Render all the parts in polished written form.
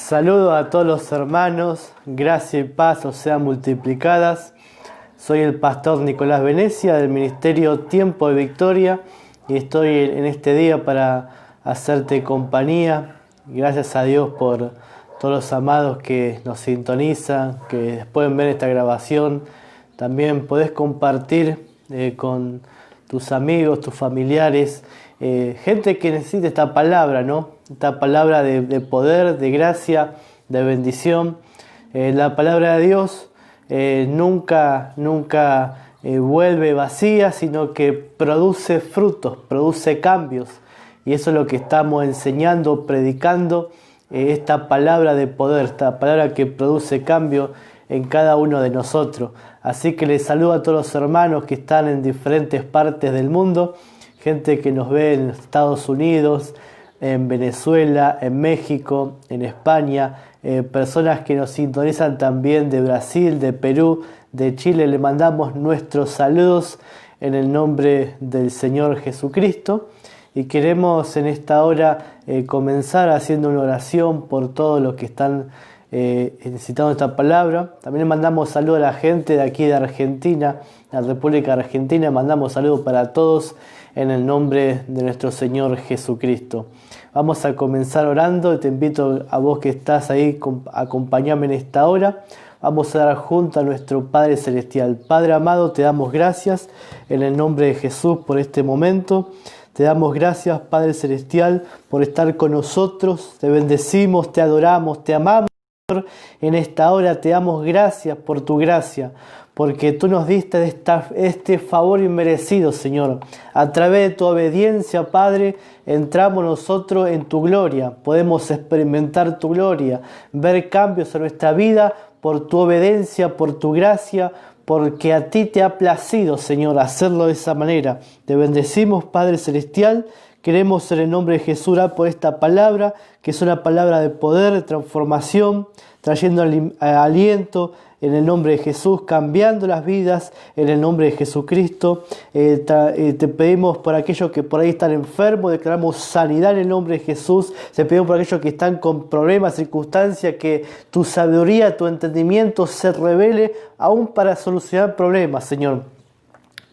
Saludo a todos los hermanos, gracia y paz os sean multiplicadas. Soy el pastor Nicolás Venecia del Ministerio Tiempo de Victoria y estoy en este día para hacerte compañía. Gracias a Dios por todos los amados que nos sintonizan, que pueden ver esta grabación. También podés compartir con tus amigos, tus familiares, gente que necesita esta palabra, ¿no? Esta palabra de poder, de gracia, de bendición. La palabra de Dios nunca vuelve vacía, sino que produce frutos, produce cambios. Y eso es lo que estamos enseñando, predicando, esta palabra de poder, esta palabra que produce cambio en cada uno de nosotros. Así que les saludo a todos los hermanos que están en diferentes partes del mundo, gente que nos ve en Estados Unidos, en Venezuela, en México, en España, personas que nos sintonizan también de Brasil, de Perú, de Chile. Le mandamos nuestros saludos en el nombre del Señor Jesucristo y queremos en esta hora comenzar haciendo una oración por todos los que están necesitando esta palabra. También le mandamos saludos a la gente de aquí de Argentina, la República Argentina. Mandamos saludos para todos en el nombre de nuestro Señor Jesucristo. Vamos a comenzar orando. Te invito a vos que estás ahí a acompañarme en esta hora. Vamos a dar junto a nuestro Padre Celestial. Padre amado, te damos gracias en el nombre de Jesús por este momento. Te damos gracias, Padre Celestial, por estar con nosotros. Te bendecimos, te adoramos, te amamos. En esta hora te damos gracias por tu gracia, porque tú nos diste este favor inmerecido, Señor. A través de tu obediencia, Padre, entramos nosotros en tu gloria. Podemos experimentar tu gloria, ver cambios en nuestra vida por tu obediencia, por tu gracia, porque a ti te ha placido, Señor, hacerlo de esa manera. Te bendecimos, Padre Celestial. Queremos en el nombre de Jesús orar por esta palabra, que es una palabra de poder, de transformación, trayendo aliento en el nombre de Jesús, cambiando las vidas en el nombre de Jesucristo. Te pedimos por aquellos que por ahí están enfermos, declaramos sanidad en el nombre de Jesús. Te pedimos por aquellos que están con problemas, circunstancias, que tu sabiduría, tu entendimiento se revele aún para solucionar problemas, Señor.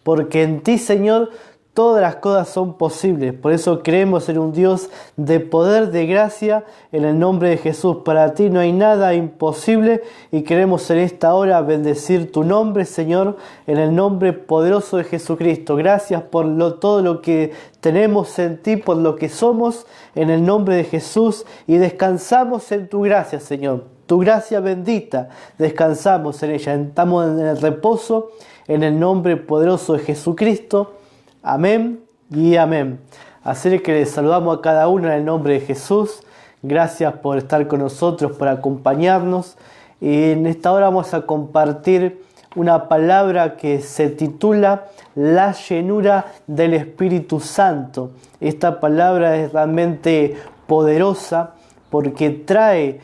Porque en ti, Señor, todas las cosas son posibles. Por eso creemos en un Dios de poder, de gracia, en el nombre de Jesús. Para ti no hay nada imposible y queremos en esta hora bendecir tu nombre, Señor, en el nombre poderoso de Jesucristo. Gracias por todo lo que tenemos en ti, por lo que somos, en el nombre de Jesús, y descansamos en tu gracia, Señor. Tu gracia bendita, descansamos en ella. Estamos en el reposo, en el nombre poderoso de Jesucristo. Amén y amén. Así que les saludamos a cada uno en el nombre de Jesús. Gracias por estar con nosotros, por acompañarnos. Y en esta hora vamos a compartir una palabra que se titula La llenura del Espíritu Santo. Esta palabra es realmente poderosa porque trae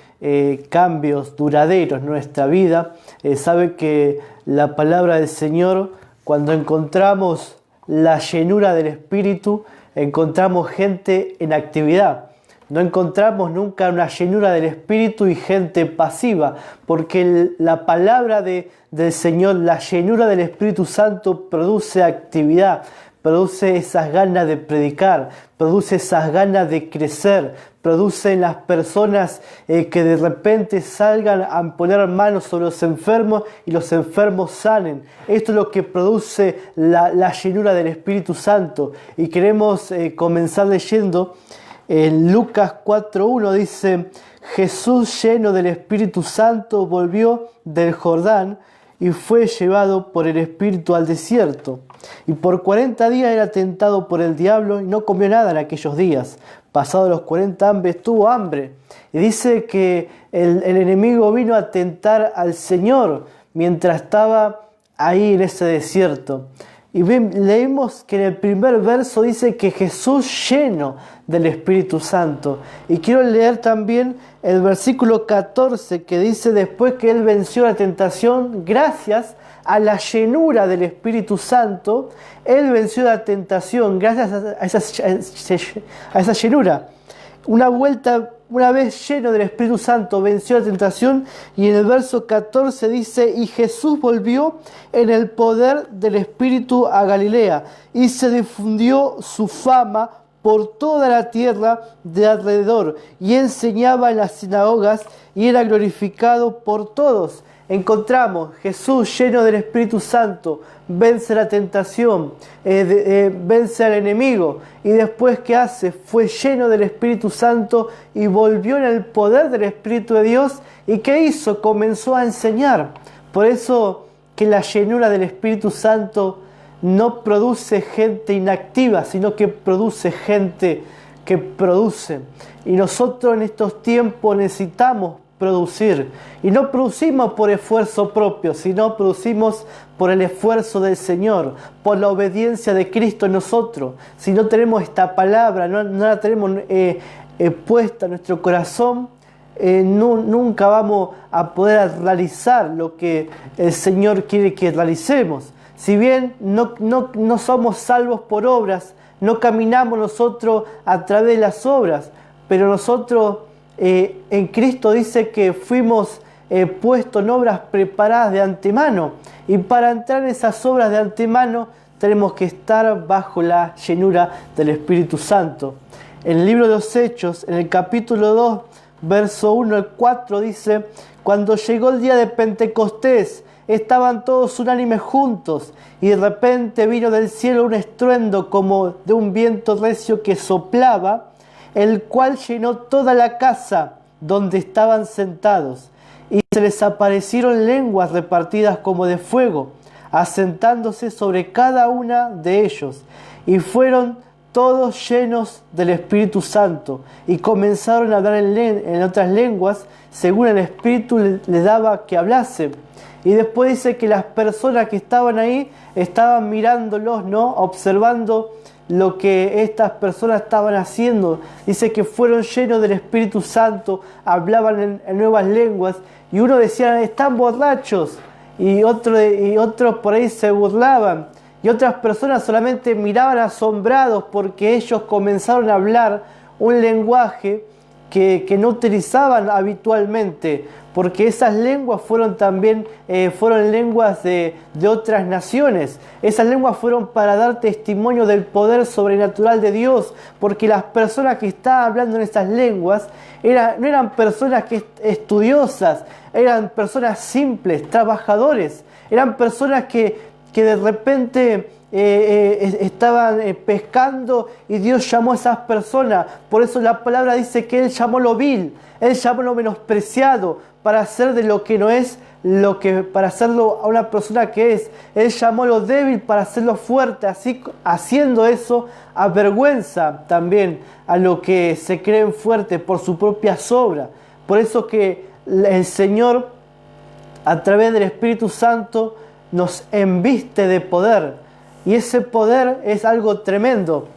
cambios duraderos en nuestra vida. Sabe que la palabra del Señor, cuando encontramos la llenura del Espíritu, encontramos gente en actividad. No encontramos nunca una llenura del Espíritu y gente pasiva, porque la palabra del Señor, la llenura del Espíritu Santo, produce actividad, produce esas ganas de predicar, produce esas ganas de crecer, produce en las personas que de repente salgan a poner manos sobre los enfermos y los enfermos sanen. Esto es lo que produce la llenura del Espíritu Santo. Y queremos comenzar leyendo en Lucas 4:1, dice: Jesús, lleno del Espíritu Santo, volvió del Jordán y fue llevado por el Espíritu al desierto. Y por 40 días era tentado por el diablo y no comió nada en aquellos días. Pasados los 40 hambre, tuvo hambre. Y dice que el enemigo vino a tentar al Señor mientras estaba ahí en ese desierto. Y leímos que en el primer verso dice que Jesús lleno del Espíritu Santo. Y quiero leer también el versículo 14 que dice: después que Él venció la tentación, gracias a la llenura del Espíritu Santo, Él venció la tentación gracias a esa llenura. Una vuelta una vez lleno del Espíritu Santo, venció la tentación, y en el verso 14 dice: y Jesús volvió en el poder del Espíritu a Galilea, y se difundió su fama por toda la tierra de alrededor, y enseñaba en las sinagogas, y era glorificado por todos. Encontramos Jesús lleno del Espíritu Santo, vence la tentación, vence al enemigo, y después ¿qué hace? Fue lleno del Espíritu Santo y volvió en el poder del Espíritu de Dios. ¿Y qué hizo? Comenzó a enseñar. Por eso que la llenura del Espíritu Santo no produce gente inactiva, sino que produce gente que produce. Y nosotros en estos tiempos necesitamos producir. Y no producimos por esfuerzo propio, sino producimos por el esfuerzo del Señor, por la obediencia de Cristo en nosotros. Si no tenemos esta palabra, no la tenemos puesta en nuestro corazón, nunca vamos a poder realizar lo que el Señor quiere que realicemos. Si bien no somos salvos por obras, no caminamos nosotros a través de las obras, pero nosotros en Cristo dice que fuimos puestos en obras preparadas de antemano, y para entrar en esas obras de antemano tenemos que estar bajo la llenura del Espíritu Santo. En el libro de los Hechos, en el capítulo 2, verso 1 al 4 dice: cuando llegó el día de Pentecostés, estaban todos unánimes juntos, y de repente vino del cielo un estruendo como de un viento recio que soplaba, el cual llenó toda la casa donde estaban sentados, y se les aparecieron lenguas repartidas como de fuego, asentándose sobre cada una de ellos, y fueron todos llenos del Espíritu Santo, y comenzaron a hablar en otras lenguas, según el Espíritu les daba que hablase. Y después dice que las personas que estaban ahí estaban mirándolos, ¿no? Observando lo que estas personas estaban haciendo. Dice que fueron llenos del Espíritu Santo, hablaban en nuevas lenguas, y uno decía: están borrachos, y otros por ahí se burlaban, y otras personas solamente miraban asombrados porque ellos comenzaron a hablar un lenguaje que no utilizaban habitualmente, porque esas lenguas fueron también fueron lenguas de otras naciones. Esas lenguas fueron para dar testimonio del poder sobrenatural de Dios, porque las personas que estaban hablando en esas lenguas no eran personas estudiosas, eran personas simples, trabajadores, eran personas que de repente estaban pescando, y Dios llamó a esas personas. Por eso la palabra dice que Él llamó lo vil, Él llamó lo menospreciado, para hacer de lo que no es, para hacerlo a una persona que es. Él llamó lo débil para hacerlo fuerte, así haciendo eso avergüenza también a lo que se creen fuertes por su propia obra. Por eso que el Señor, a través del Espíritu Santo, nos embiste de poder, y ese poder es algo tremendo,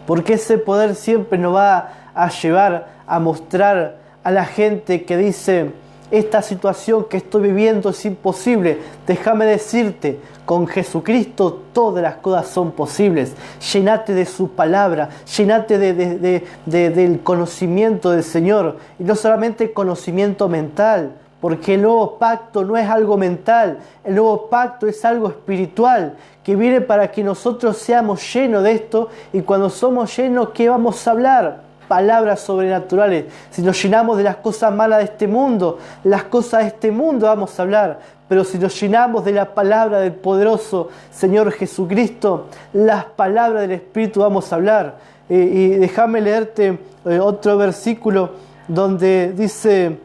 porque ese poder siempre nos va a llevar a mostrar a la gente que dice: esta situación que estoy viviendo es imposible. Déjame decirte, con Jesucristo todas las cosas son posibles. Llénate de su palabra, llénate del conocimiento del Señor, y no solamente conocimiento mental, porque el nuevo pacto no es algo mental, el nuevo pacto es algo espiritual, que viene para que nosotros seamos llenos de esto. Y cuando somos llenos, ¿qué vamos a hablar? Palabras sobrenaturales. Si nos llenamos de las cosas malas de este mundo, las cosas de este mundo vamos a hablar. Pero si nos llenamos de la palabra del poderoso Señor Jesucristo, las palabras del Espíritu vamos a hablar. Y déjame leerte otro versículo donde dice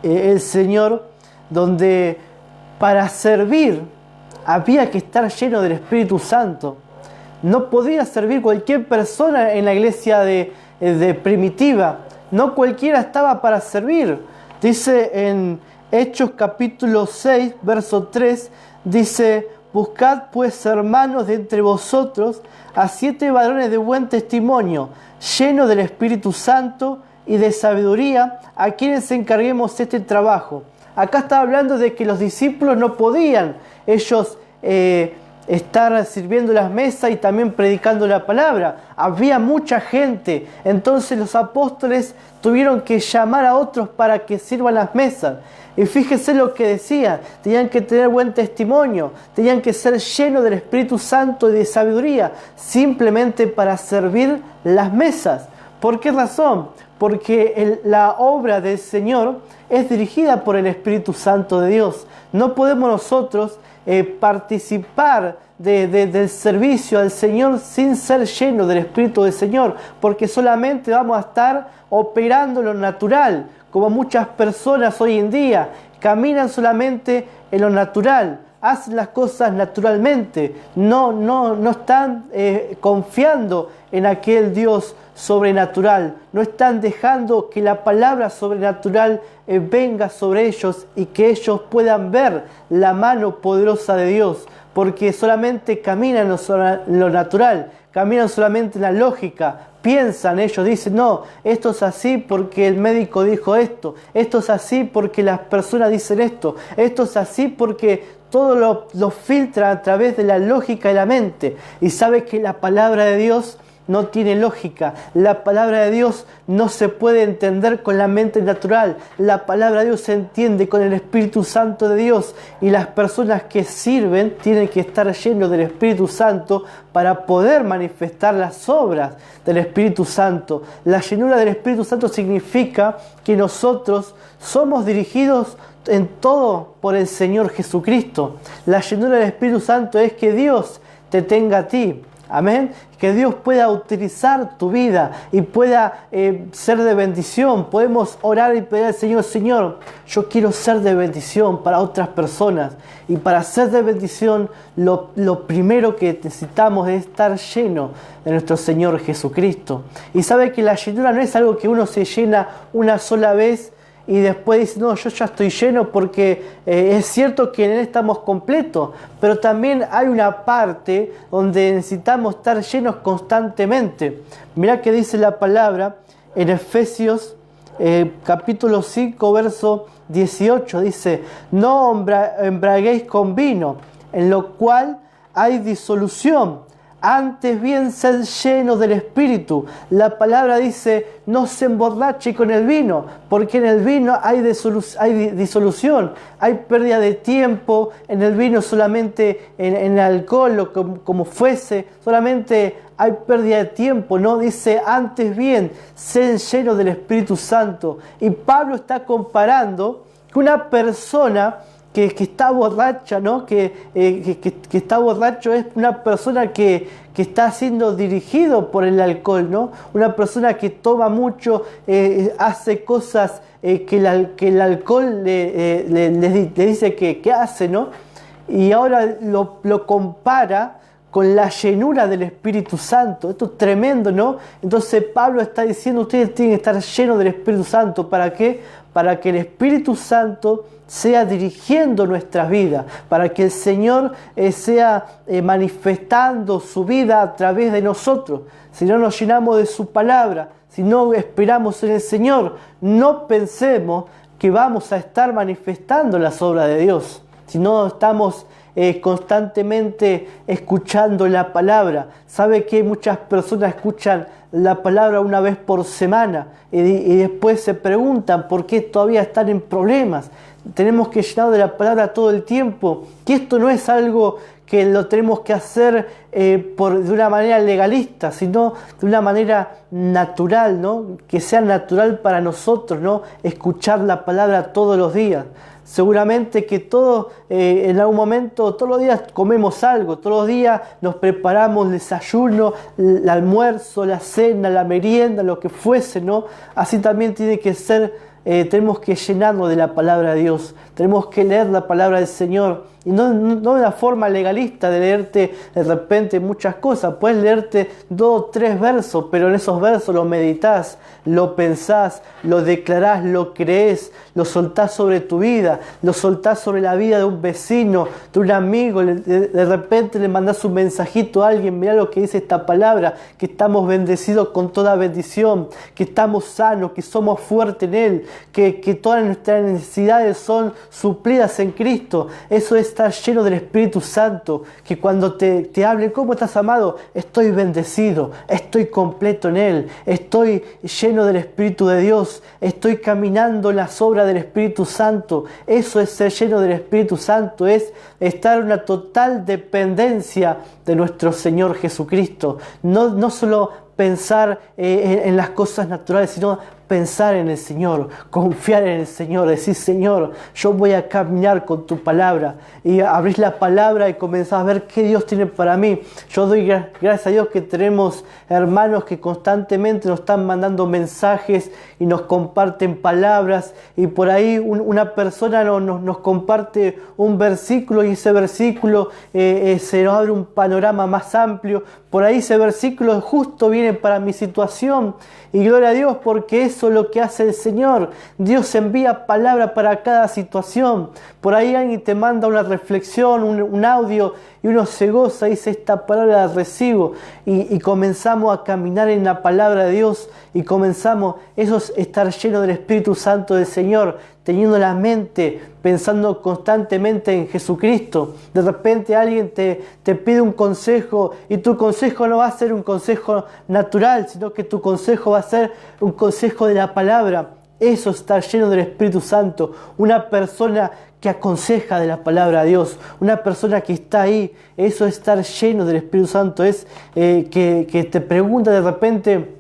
el Señor, donde para servir había que estar lleno del Espíritu Santo. No podía servir cualquier persona en la iglesia de primitiva. No cualquiera estaba para servir. Dice en Hechos capítulo 6, verso 3, dice: buscad pues, hermanos, de entre vosotros a 7 varones de buen testimonio, llenos del Espíritu Santo y de sabiduría, a quienes encarguemos este trabajo. Acá está hablando de que los discípulos no podían ellos estar sirviendo las mesas y también predicando la palabra. Había mucha gente, entonces los apóstoles tuvieron que llamar a otros para que sirvan las mesas. Y fíjense lo que decían, tenían que tener buen testimonio, tenían que ser llenos del Espíritu Santo y de sabiduría, simplemente para servir las mesas. ¿Por qué razón? Porque la obra del Señor es dirigida por el Espíritu Santo de Dios. No podemos nosotros participar del servicio al Señor sin ser llenos del Espíritu del Señor, porque solamente vamos a estar operando lo natural, como muchas personas hoy en día caminan solamente en lo natural, hacen las cosas naturalmente, no están confiando en aquel Dios sobrenatural, no están dejando que la palabra sobrenatural venga sobre ellos y que ellos puedan ver la mano poderosa de Dios, porque solamente caminan en lo natural, caminan solamente en la lógica, piensan, ellos dicen, no, esto es así porque el médico dijo esto es así porque las personas dicen esto es así porque todo lo filtra a través de la lógica de la mente. Y sabe que la palabra de Dios no tiene lógica. La palabra de Dios no se puede entender con la mente natural. La palabra de Dios se entiende con el Espíritu Santo de Dios. Y las personas que sirven tienen que estar llenos del Espíritu Santo para poder manifestar las obras del Espíritu Santo. La llenura del Espíritu Santo significa que nosotros somos dirigidos en todo por el Señor Jesucristo. La llenura del Espíritu Santo es que Dios te tenga a ti. Amén. Que Dios pueda utilizar tu vida y pueda ser de bendición. Podemos orar y pedir al Señor, Señor, yo quiero ser de bendición para otras personas. Y para ser de bendición, lo primero que necesitamos es estar lleno de nuestro Señor Jesucristo. Y sabe que la llenura no es algo que uno se llena una sola vez y después dice, no, yo ya estoy lleno, porque es cierto que en Él estamos completos, pero también hay una parte donde necesitamos estar llenos constantemente. Mirá que dice la palabra en Efesios capítulo 5, verso 18, dice, no embraguéis con vino, en lo cual hay disolución. Antes bien, sed llenos del Espíritu. La palabra dice, no se emborrache con el vino, porque en el vino hay disolución, hay pérdida de tiempo, en el vino solamente, en el alcohol o como fuese, solamente hay pérdida de tiempo, ¿no? Dice, antes bien, sed llenos del Espíritu Santo. Y Pablo está comparando que una persona que está borracha, ¿no? Que está borracho es una persona que está siendo dirigido por el alcohol, ¿no? Una persona que toma mucho, hace cosas que el alcohol le dice que hace, ¿no? Y ahora lo compara con la llenura del Espíritu Santo. Esto es tremendo, ¿no? Entonces Pablo está diciendo, ustedes tienen que estar llenos del Espíritu Santo. ¿Para qué? Para que el Espíritu Santo sea dirigiendo nuestras vidas, para que el Señor sea manifestando su vida a través de nosotros. Si no nos llenamos de su palabra, si no esperamos en el Señor, no pensemos que vamos a estar manifestando las obras de Dios. Si no estamos constantemente escuchando la palabra. Sabe que muchas personas escuchan la palabra una vez por semana y después se preguntan por qué todavía están en problemas. Tenemos que llenar de la palabra todo el tiempo, que esto no es algo que lo tenemos que hacer de una manera legalista, sino de una manera natural, ¿no? Que sea natural para nosotros, ¿no? Escuchar la palabra todos los días. Seguramente que todos en algún momento, todos los días comemos algo, todos los días nos preparamos el desayuno, el almuerzo, la cena, la merienda, lo que fuese, ¿no? Así también tiene que ser. Tenemos que llenarnos de la palabra de Dios, tenemos que leer la palabra del Señor, y no de una forma legalista de leerte de repente muchas cosas. Puedes leerte 2 o 3 versos, pero en esos versos lo meditas, lo pensás, lo declarás, lo crees, lo soltás sobre tu vida, lo soltás sobre la vida de un vecino, de un amigo. De repente le mandás un mensajito a alguien, mirá lo que dice esta palabra, que estamos bendecidos con toda bendición, que estamos sanos, que somos fuertes en Él, que todas nuestras necesidades son suplidas en Cristo. Eso es estar lleno del Espíritu Santo, que cuando te hable, ¿cómo estás, amado? Estoy bendecido, estoy completo en Él, estoy lleno del Espíritu de Dios, estoy caminando en las obras del Espíritu Santo. Eso es ser lleno del Espíritu Santo, es estar en una total dependencia de nuestro Señor Jesucristo. No solo pensar en las cosas naturales, sino pensar en el Señor, confiar en el Señor, decir: Señor, yo voy a caminar con tu palabra, y abrir la palabra y comenzar a ver qué Dios tiene para mí. Yo doy gracias a Dios que tenemos hermanos que constantemente nos están mandando mensajes y nos comparten palabras, y por ahí una persona nos comparte un versículo, y ese versículo se nos abre un panorama más amplio. Por ahí ese versículo justo viene para mi situación, y gloria a Dios, porque eso es lo que hace el Señor. Dios envía palabra para cada situación. Por ahí alguien te manda una reflexión, un audio, y uno se goza y dice: esta palabra la recibo, y comenzamos a caminar en la palabra de Dios, y comenzamos, eso es estar lleno del Espíritu Santo del Señor, teniendo la mente, pensando constantemente en Jesucristo. De repente alguien te pide un consejo, y tu consejo no va a ser un consejo natural, sino que tu consejo va a ser un consejo de la palabra. Eso es estar lleno del Espíritu Santo. Una persona que aconseja de la palabra de Dios, una persona que está ahí, eso es estar lleno del Espíritu Santo. Es que te pregunta de repente: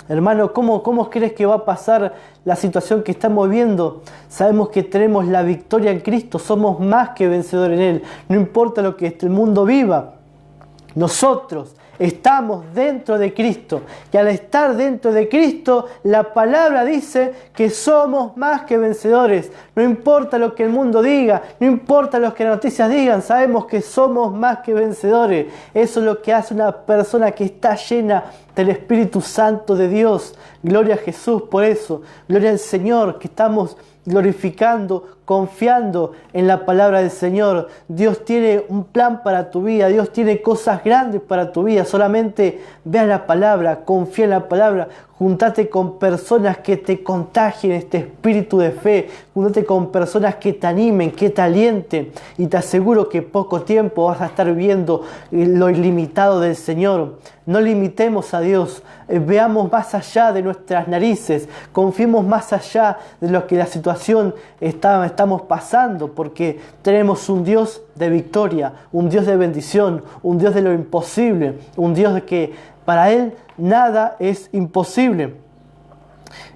hermano, ¿cómo crees que va a pasar la situación que estamos viviendo? Sabemos que tenemos la victoria en Cristo, somos más que vencedores en Él. No importa lo que el mundo viva, nosotros estamos dentro de Cristo, y al estar dentro de Cristo, la palabra dice que somos más que vencedores. No importa lo que el mundo diga, no importa lo que las noticias digan, sabemos que somos más que vencedores. Eso es lo que hace una persona que está llena del Espíritu Santo de Dios. Gloria a Jesús por eso, gloria al Señor, que estamos glorificando, confiando en la palabra del Señor. Dios tiene un plan para tu vida, Dios tiene cosas grandes para tu vida. Solamente ve a la palabra, confía en la palabra, juntate con personas que te contagien este espíritu de fe, juntate con personas que te animen, que te alienten, y te aseguro que poco tiempo vas a estar viendo lo ilimitado del Señor. No limitemos a Dios, veamos más allá de nuestras narices, confiemos más allá de lo que la situación estamos pasando, porque tenemos un Dios de victoria, un Dios de bendición, un Dios de lo imposible, un Dios de que para Él nada es imposible.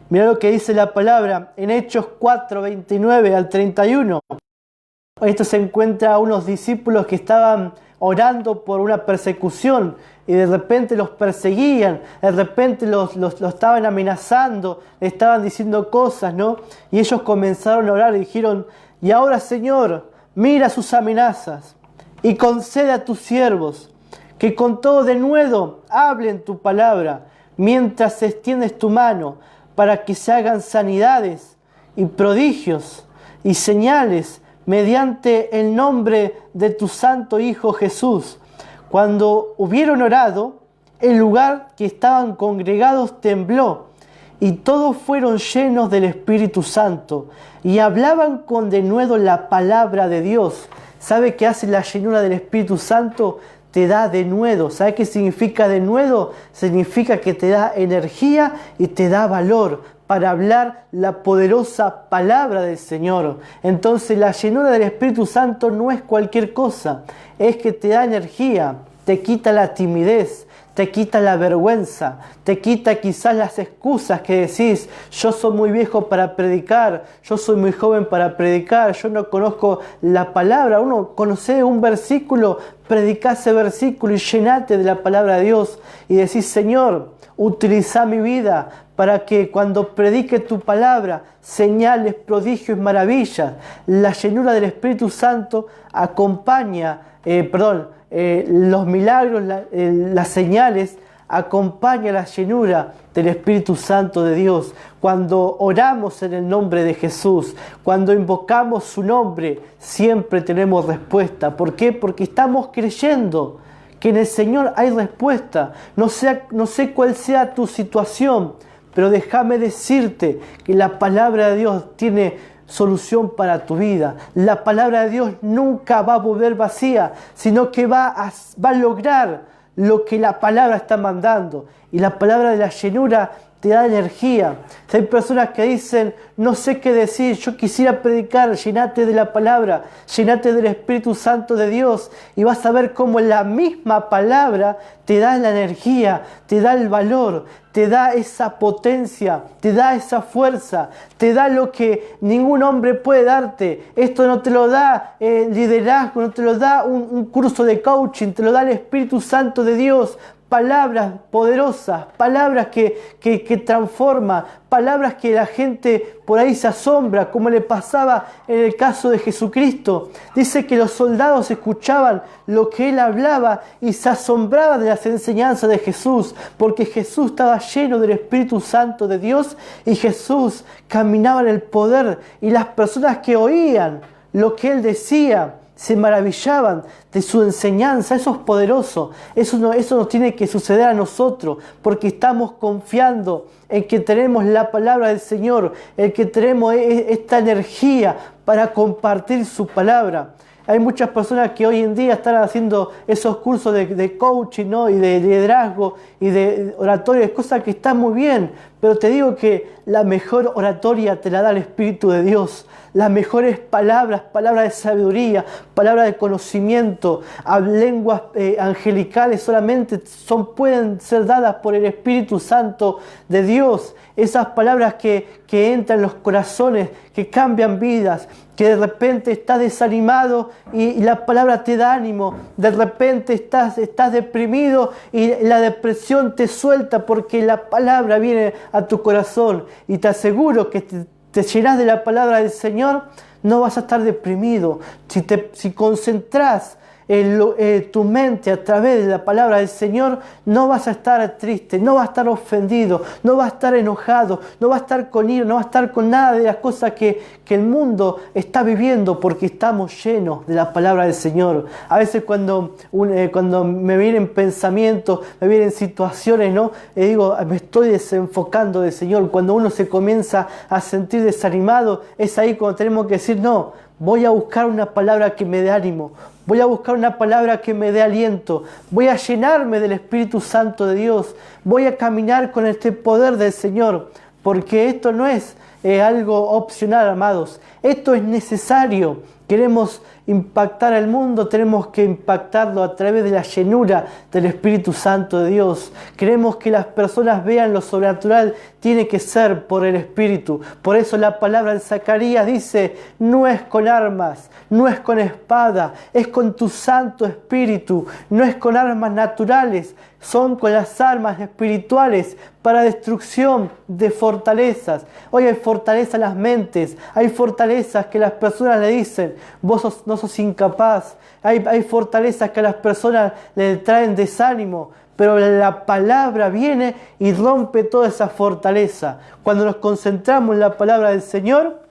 Mira lo que dice la palabra en Hechos 4, 29 al 31. Esto se encuentra a unos discípulos que estaban orando por una persecución, y de repente los perseguían, de repente los estaban amenazando, le estaban diciendo cosas, ¿no? Y ellos comenzaron a orar y dijeron: y ahora, Señor, mira sus amenazas y concede a tus siervos que con todo denuedo hablen tu palabra, mientras extiendes tu mano, para que se hagan sanidades y prodigios y señales mediante el nombre de tu santo Hijo Jesús. Cuando hubieron orado, el lugar que estaban congregados tembló, y todos fueron llenos del Espíritu Santo, y hablaban con denuedo la palabra de Dios. ¿Sabe qué hace la llenura del Espíritu Santo? Te da denuedo. ¿Sabe qué significa denuedo? Significa que te da energía y te da valor para hablar la poderosa palabra del Señor. Entonces la llenura del Espíritu Santo no es cualquier cosa, es que te da energía, te quita la timidez, te quita la vergüenza, te quita quizás las excusas que decís: yo soy muy viejo para predicar, yo soy muy joven para predicar, yo no conozco la palabra. Uno conoce un versículo, predicá ese versículo y llenate de la palabra de Dios, y decís: Señor, utiliza mi vida para que cuando predique tu palabra, señales, prodigios y maravillas. La llenura del Espíritu Santo acompaña, los milagros, las señales, acompaña la llenura del Espíritu Santo de Dios. Cuando oramos en el nombre de Jesús, cuando invocamos su nombre, siempre tenemos respuesta. ¿Por qué? Porque estamos creyendo que en el Señor hay respuesta. No sé cuál sea tu situación, pero déjame decirte que la palabra de Dios tiene solución para tu vida. La palabra de Dios nunca va a volver vacía, sino que va a lograr lo que la palabra está mandando. Y la palabra de la llenura te da energía. Si hay personas que dicen, no sé qué decir, yo quisiera predicar, llenate de la palabra, llenate del Espíritu Santo de Dios, y vas a ver cómo la misma palabra te da la energía, te da el valor, te da esa potencia, te da esa fuerza, te da lo que ningún hombre puede darte. Esto no te lo da liderazgo, no te lo da un curso de coaching, te lo da el Espíritu Santo de Dios. Palabras poderosas, palabras que transforman, palabras que la gente por ahí se asombra, como le pasaba en el caso de Jesucristo. Dice que los soldados escuchaban lo que él hablaba y se asombraban de las enseñanzas de Jesús, porque Jesús estaba lleno del Espíritu Santo de Dios y Jesús caminaba en el poder, y las personas que oían lo que él decía se maravillaban de su enseñanza. Eso es poderoso. Eso nos tiene que suceder a nosotros, porque estamos confiando en que tenemos la palabra del Señor, en que tenemos esta energía para compartir su palabra. Hay muchas personas que hoy en día están haciendo esos cursos de coaching, ¿no? Y de liderazgo y de oratoria, cosas que están muy bien, pero te digo que la mejor oratoria te la da el Espíritu de Dios. Las mejores palabras, palabras de sabiduría, palabras de conocimiento, lenguas angelicales solamente pueden ser dadas por el Espíritu Santo de Dios. Esas palabras que entran en los corazones, que cambian vidas, que de repente estás desanimado y la palabra te da ánimo. De repente estás deprimido y la depresión te suelta porque la palabra viene a tu corazón. Y te aseguro que te llenas de la palabra del Señor, no vas a estar deprimido. Si concentras tu mente a través de la palabra del Señor, no vas a estar triste, no vas a estar ofendido, no vas a estar enojado, no vas a estar con ira, no vas a estar con nada de las cosas que el mundo está viviendo, porque estamos llenos de la palabra del Señor. A veces cuando me vienen pensamientos, me vienen situaciones, ¿no? Digo, me estoy desenfocando del Señor. Cuando uno se comienza a sentir desanimado, es ahí cuando tenemos que decir, no, voy a buscar una palabra que me dé ánimo. Voy a buscar una palabra que me dé aliento. Voy a llenarme del Espíritu Santo de Dios. Voy a caminar con este poder del Señor. Porque esto no es algo opcional, amados. Esto es necesario. Queremos impactar al mundo, tenemos que impactarlo a través de la llenura del Espíritu Santo de Dios. Queremos que las personas vean lo sobrenatural, tiene que ser por el Espíritu. Por eso la palabra de Zacarías dice, no es con armas, no es con espada, es con tu Santo Espíritu, no es con armas naturales, son con las armas espirituales para destrucción de fortalezas. Hoy hay fortaleza en las mentes, hay fortalezas que las personas le dicen, vos no sos incapaz. Hay fortalezas que a las personas le traen desánimo, pero la palabra viene y rompe toda esa fortaleza. Cuando nos concentramos en la palabra del Señor,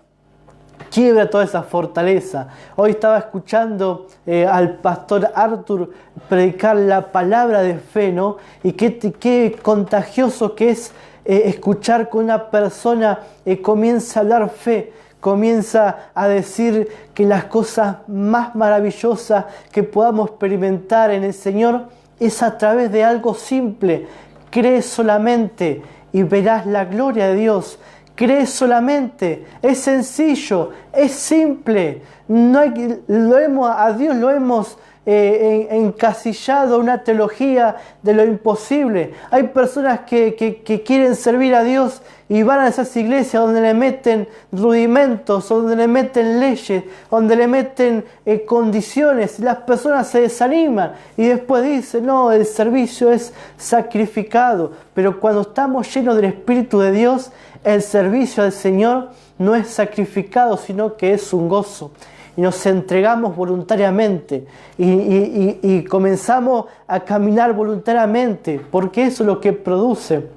quiebra toda esa fortaleza. Hoy estaba escuchando al pastor Arthur predicar la palabra de fe, ¿no? Y qué contagioso que es escuchar que una persona comienza a hablar fe, comienza a decir que las cosas más maravillosas que podamos experimentar en el Señor es a través de algo simple. Cree solamente y verás la gloria de Dios. Cree solamente, es sencillo, es simple. A Dios lo hemos encasillado a una teología de lo imposible. Hay personas que quieren servir a Dios y van a esas iglesias donde le meten rudimentos, donde le meten leyes, donde le meten condiciones. Las personas se desaniman y después dicen, no, el servicio es sacrificado. Pero cuando estamos llenos del Espíritu de Dios, el servicio al Señor no es sacrificado, sino que es un gozo. Y nos entregamos voluntariamente y comenzamos a caminar voluntariamente, porque eso es lo que produce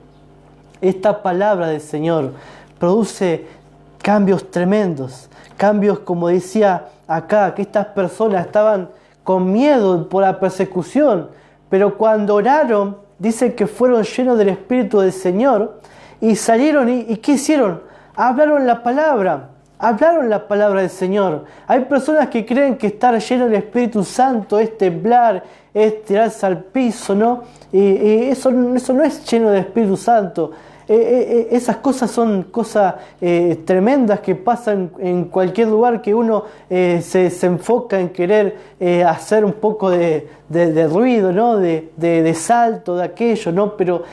esta palabra del Señor. Produce cambios tremendos, cambios, como decía acá, que estas personas estaban con miedo por la persecución, pero cuando oraron, dice que fueron llenos del Espíritu del Señor y salieron y ¿qué hicieron? Hablaron la palabra. hablaron la palabra del Señor. Hay personas que creen que estar lleno del Espíritu Santo es temblar, es tirarse al piso, ¿no? Y eso no es lleno del Espíritu Santo. Esas cosas son cosas tremendas que pasan en cualquier lugar que uno se enfoca en querer hacer un poco de ruido, ¿no? de salto, de aquello, ¿no? Pero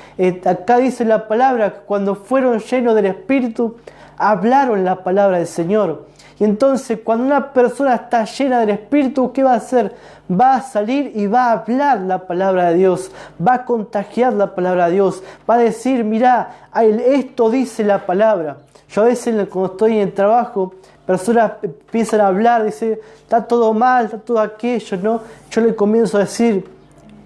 acá dice la palabra que cuando fueron llenos del Espíritu, hablaron la palabra del Señor. Y entonces cuando una persona está llena del Espíritu, ¿qué va a hacer? Va a salir y va a hablar la palabra de Dios, va a contagiar la palabra de Dios, va a decir, mirá, esto dice la palabra. Yo a veces cuando estoy en el trabajo, personas empiezan a hablar, dicen, está todo mal, está todo aquello, ¿no? Yo le comienzo a decir,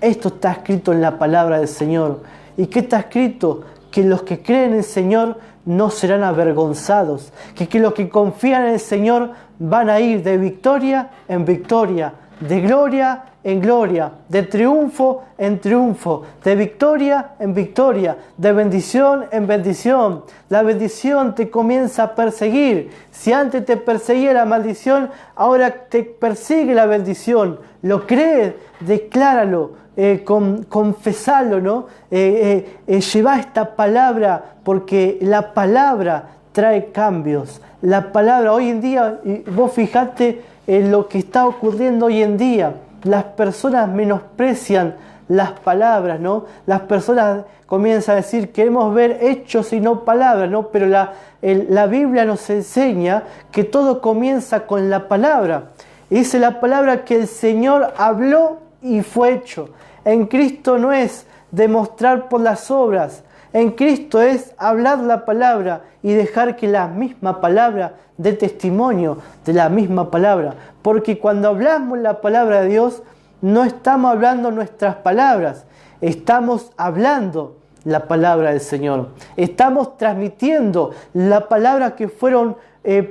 esto está escrito en la palabra del Señor. ¿Y qué está escrito? Que los que creen en el Señor no serán avergonzados, que los que confían en el Señor van a ir de victoria en victoria, de gloria en gloria, de triunfo en triunfo, de victoria en victoria, de bendición en bendición. La bendición te comienza a perseguir. Si antes te perseguía la maldición, ahora te persigue la bendición. ¿Lo crees? Decláralo. Confesalo, ¿no? Lleva esta palabra, porque la palabra trae cambios. La palabra hoy en día, vos fijate en lo que está ocurriendo hoy en día. Las personas menosprecian las palabras, ¿no? Las personas comienzan a decir, queremos ver hechos y no palabras, ¿no? Pero la Biblia nos enseña que todo comienza con la palabra. Y dice la palabra que el Señor habló y fue hecho. En Cristo no es demostrar por las obras. En Cristo es hablar la palabra y dejar que la misma palabra dé testimonio de la misma palabra. Porque cuando hablamos la palabra de Dios, no estamos hablando nuestras palabras, estamos hablando la palabra del Señor. Estamos transmitiendo la palabra que fueron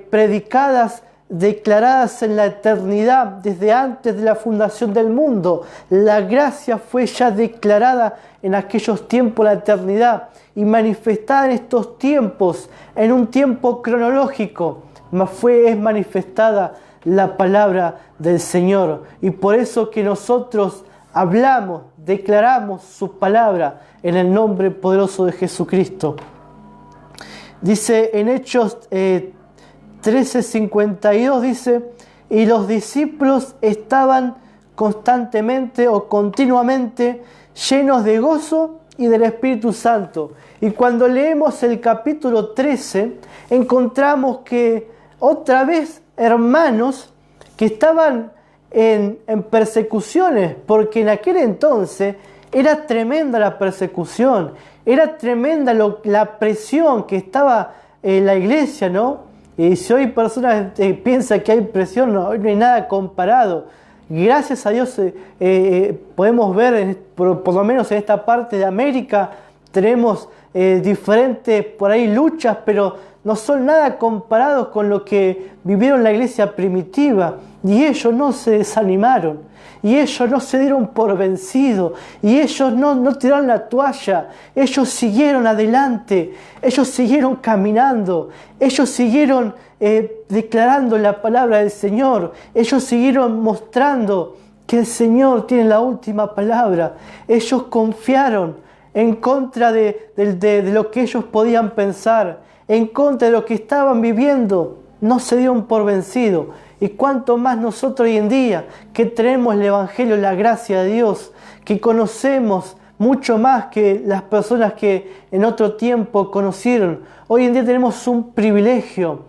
predicadas, declaradas en la eternidad, desde antes de la fundación del mundo. La gracia fue ya declarada en aquellos tiempos, la eternidad, y manifestada en estos tiempos, en un tiempo cronológico, es manifestada la palabra del Señor. Y por eso que nosotros hablamos, declaramos su palabra en el nombre poderoso de Jesucristo. Dice en Hechos 13:52, dice, y los discípulos estaban constantemente o continuamente llenos de gozo y del Espíritu Santo. Y cuando leemos el capítulo 13, encontramos que otra vez hermanos que estaban en persecuciones, porque en aquel entonces era tremenda la persecución, era tremenda la presión que estaba en la iglesia, ¿no? Y si hoy personas piensan que hay presión, no hay nada comparado. Gracias a Dios podemos ver, por lo menos en esta parte de América, tenemos diferentes por ahí luchas, pero no son nada comparados con lo que vivieron la iglesia primitiva. Y ellos no se desanimaron, y ellos no se dieron por vencidos, y ellos no tiraron la toalla. Ellos siguieron adelante, ellos siguieron caminando, ellos siguieron declarando la palabra del Señor, ellos siguieron mostrando que el Señor tiene la última palabra. Ellos confiaron en contra de lo que ellos podían pensar, en contra de lo que estaban viviendo. No se dieron por vencidos. Y cuánto más nosotros hoy en día, que tenemos el Evangelio, la gracia de Dios, que conocemos mucho más que las personas que en otro tiempo conocieron. Hoy en día tenemos un privilegio.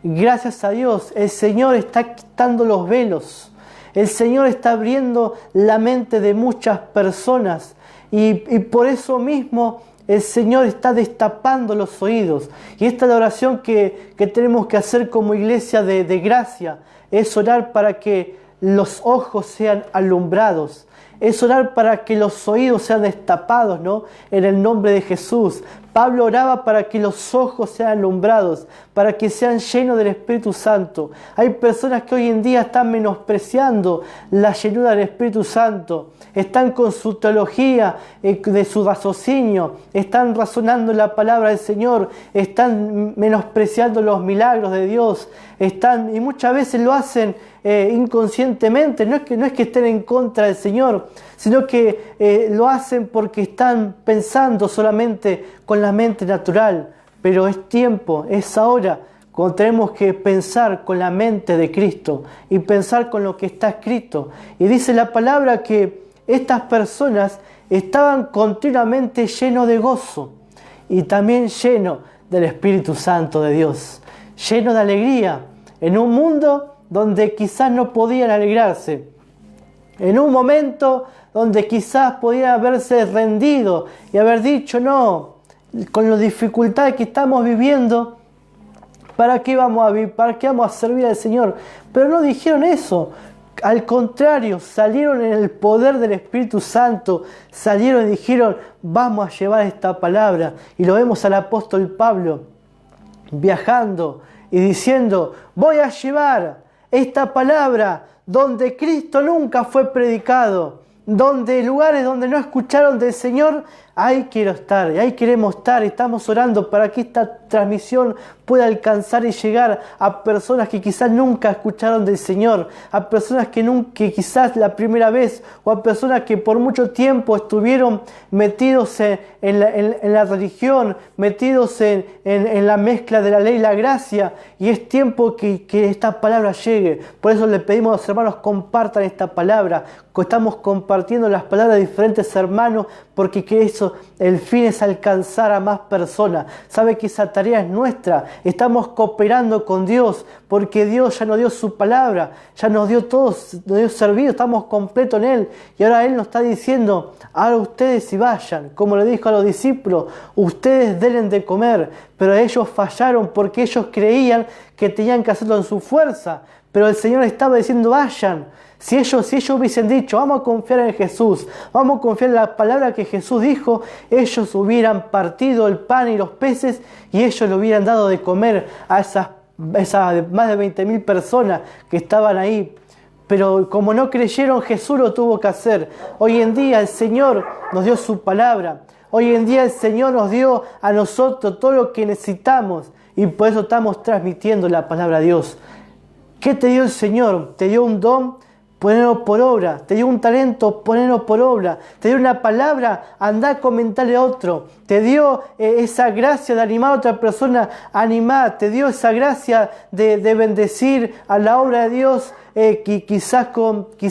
Gracias a Dios, el Señor está quitando los velos. El Señor está abriendo la mente de muchas personas. Y por eso mismo el Señor está destapando los oídos. Y esta es la oración que tenemos que hacer como iglesia de gracia. Es orar para que los ojos sean alumbrados. Es orar para que los oídos sean destapados, ¿no? En el nombre de Jesús. Pablo oraba para que los ojos sean alumbrados. para que sean llenos del Espíritu Santo. Hay personas que hoy en día están menospreciando la llenura del Espíritu Santo. Están con su teología, de su raciocinio, están razonando la palabra del Señor, están menospreciando los milagros de Dios, y muchas veces lo hacen inconscientemente. No es que estén en contra del Señor, sino que lo hacen porque están pensando solamente con la mente natural. Pero es tiempo, es ahora, cuando tenemos que pensar con la mente de Cristo y pensar con lo que está escrito. Y dice la palabra que estas personas estaban continuamente llenos de gozo y también llenos del Espíritu Santo de Dios, llenos de alegría, en un mundo donde quizás no podían alegrarse, en un momento donde quizás podían haberse rendido y haber dicho: no, con las dificultades que estamos viviendo, ¿para qué vamos a vivir? ¿Para qué vamos a servir al Señor? Pero no dijeron eso. Al contrario, salieron en el poder del Espíritu Santo, salieron y dijeron: vamos a llevar esta palabra. Y lo vemos al apóstol Pablo viajando y diciendo: voy a llevar esta palabra donde Cristo nunca fue predicado, donde lugares donde no escucharon del Señor, ahí quiero estar, ahí queremos estar. Estamos orando para que esta transmisión pueda alcanzar y llegar a personas que quizás nunca escucharon del Señor, a personas que quizás la primera vez, o a personas que por mucho tiempo estuvieron metidos en la religión, metidos en la mezcla de la ley y la gracia, y es tiempo que esta palabra llegue. Por eso le pedimos a los hermanos: compartan esta palabra. Estamos compartiendo las palabras de diferentes hermanos, porque el fin es alcanzar a más personas. Sabe que esa tarea es nuestra. Estamos cooperando con Dios, porque Dios ya nos dio su palabra, ya nos dio todo, nos dio servido, estamos completos en Él. Y ahora Él nos está diciendo: ahora ustedes y vayan, como le dijo a los discípulos, ustedes denle de comer. Pero ellos fallaron porque ellos creían que tenían que hacerlo en su fuerza. Pero el Señor estaba diciendo: vayan. Si ellos hubiesen dicho: vamos a confiar en Jesús, vamos a confiar en la palabra que Jesús dijo, ellos hubieran partido el pan y los peces y ellos le hubieran dado de comer a esas más de 20.000 personas que estaban ahí. Pero como no creyeron, Jesús lo tuvo que hacer. Hoy en día el Señor nos dio su palabra. Hoy en día el Señor nos dio a nosotros todo lo que necesitamos, y por eso estamos transmitiendo la palabra de Dios. ¿Qué te dio el Señor? Te dio un don, ponelo por obra. Te dio un talento, ponelo por obra. Te dio una palabra, andá a comentarle a otro. Te dio esa gracia de animar a otra persona, animar. Te dio esa gracia de bendecir a la obra de Dios. Quizás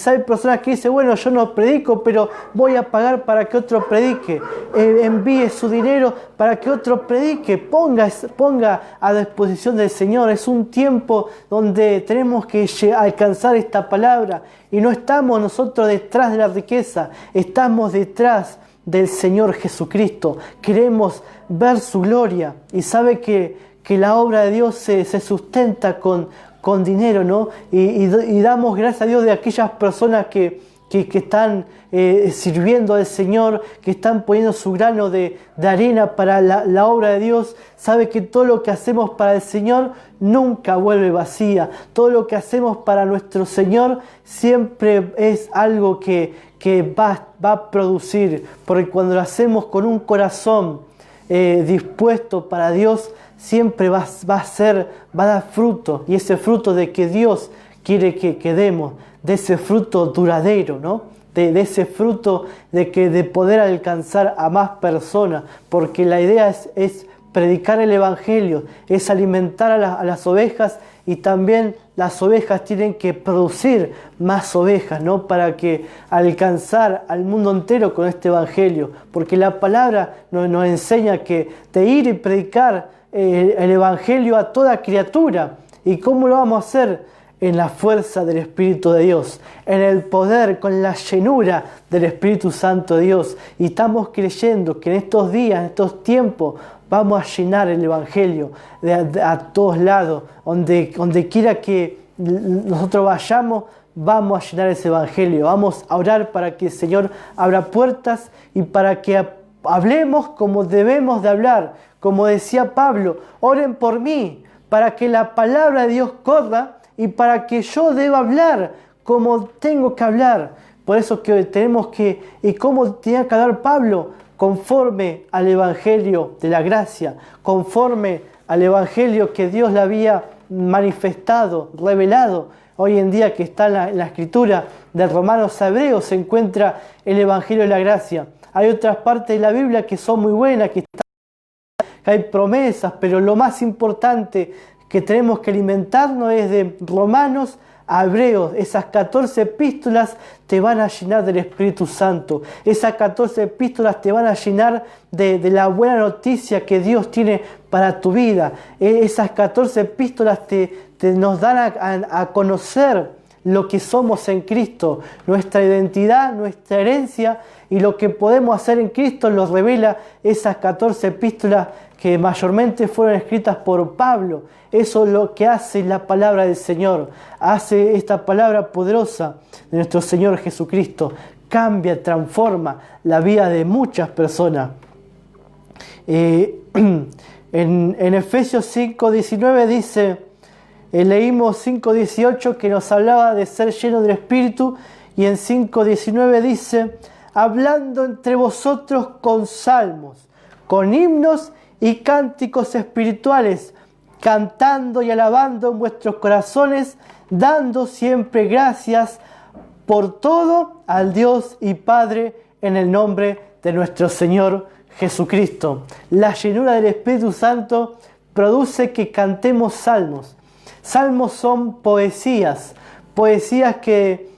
hay personas que dicen: bueno, yo no predico, pero voy a pagar para que otro predique. Envíe su dinero para que otro predique. Ponga a disposición del Señor. Es un tiempo donde tenemos que alcanzar esta palabra. Y no estamos nosotros detrás de la riqueza, estamos detrás del Señor Jesucristo. Queremos ver su gloria. Y sabe que la obra de Dios se sustenta con dinero, ¿no? Y damos gracias a Dios de aquellas personas que están sirviendo al Señor, que están poniendo su grano de arena para la obra de Dios. Sabe que todo lo que hacemos para el Señor nunca vuelve vacía. Todo lo que hacemos para nuestro Señor siempre es algo que va a producir, porque cuando lo hacemos con un corazón dispuesto para Dios, siempre va a dar fruto, y ese fruto de que Dios quiere que demos, de ese fruto duradero, ¿no? De ese fruto de poder alcanzar a más personas, porque la idea es predicar el Evangelio, es alimentar a las ovejas, y también las ovejas tienen que producir más ovejas, ¿no? Para que alcanzar al mundo entero con este Evangelio, porque la palabra nos enseña que de ir y predicar el Evangelio a toda criatura. ¿Y cómo lo vamos a hacer? En la fuerza del Espíritu de Dios, en el poder, con la llenura del Espíritu Santo de Dios. Y estamos creyendo que en estos días, en estos tiempos, vamos a llenar el Evangelio a todos lados. Donde quiera que nosotros vayamos, vamos a llenar ese Evangelio. Vamos a orar para que el Señor abra puertas y para que hablemos como debemos de hablar. Como decía Pablo: oren por mí, para que la palabra de Dios corra y para que yo deba hablar como tengo que hablar. Por eso que tenemos que, y como tenía que hablar Pablo, conforme al Evangelio de la gracia, conforme al Evangelio que Dios le había manifestado, revelado. Hoy en día que está en la escritura de Romanos a Hebreos se encuentra el Evangelio de la gracia. Hay otras partes de la Biblia que son muy buenas, que hay promesas, pero lo más importante que tenemos que alimentarnos es de Romanos a Hebreos. Esas 14 epístolas te van a llenar del Espíritu Santo. Esas 14 epístolas te van a llenar de la buena noticia que Dios tiene para tu vida. Esas 14 epístolas nos dan a conocer lo que somos en Cristo, nuestra identidad, nuestra herencia y lo que podemos hacer en Cristo lo revela esas 14 epístolas que mayormente fueron escritas por Pablo. Eso es lo que hace la palabra del Señor, hace esta palabra poderosa de nuestro Señor Jesucristo, cambia, transforma la vida de muchas personas. En Efesios 5:19 dice, leímos 5:18 que nos hablaba de ser lleno del Espíritu, y en 5:19 dice, hablando entre vosotros con salmos, con himnos y cánticos espirituales, cantando y alabando en vuestros corazones, dando siempre gracias por todo al Dios y Padre en el nombre de nuestro Señor Jesucristo. La llenura del Espíritu Santo produce que cantemos salmos. Salmos son poesías que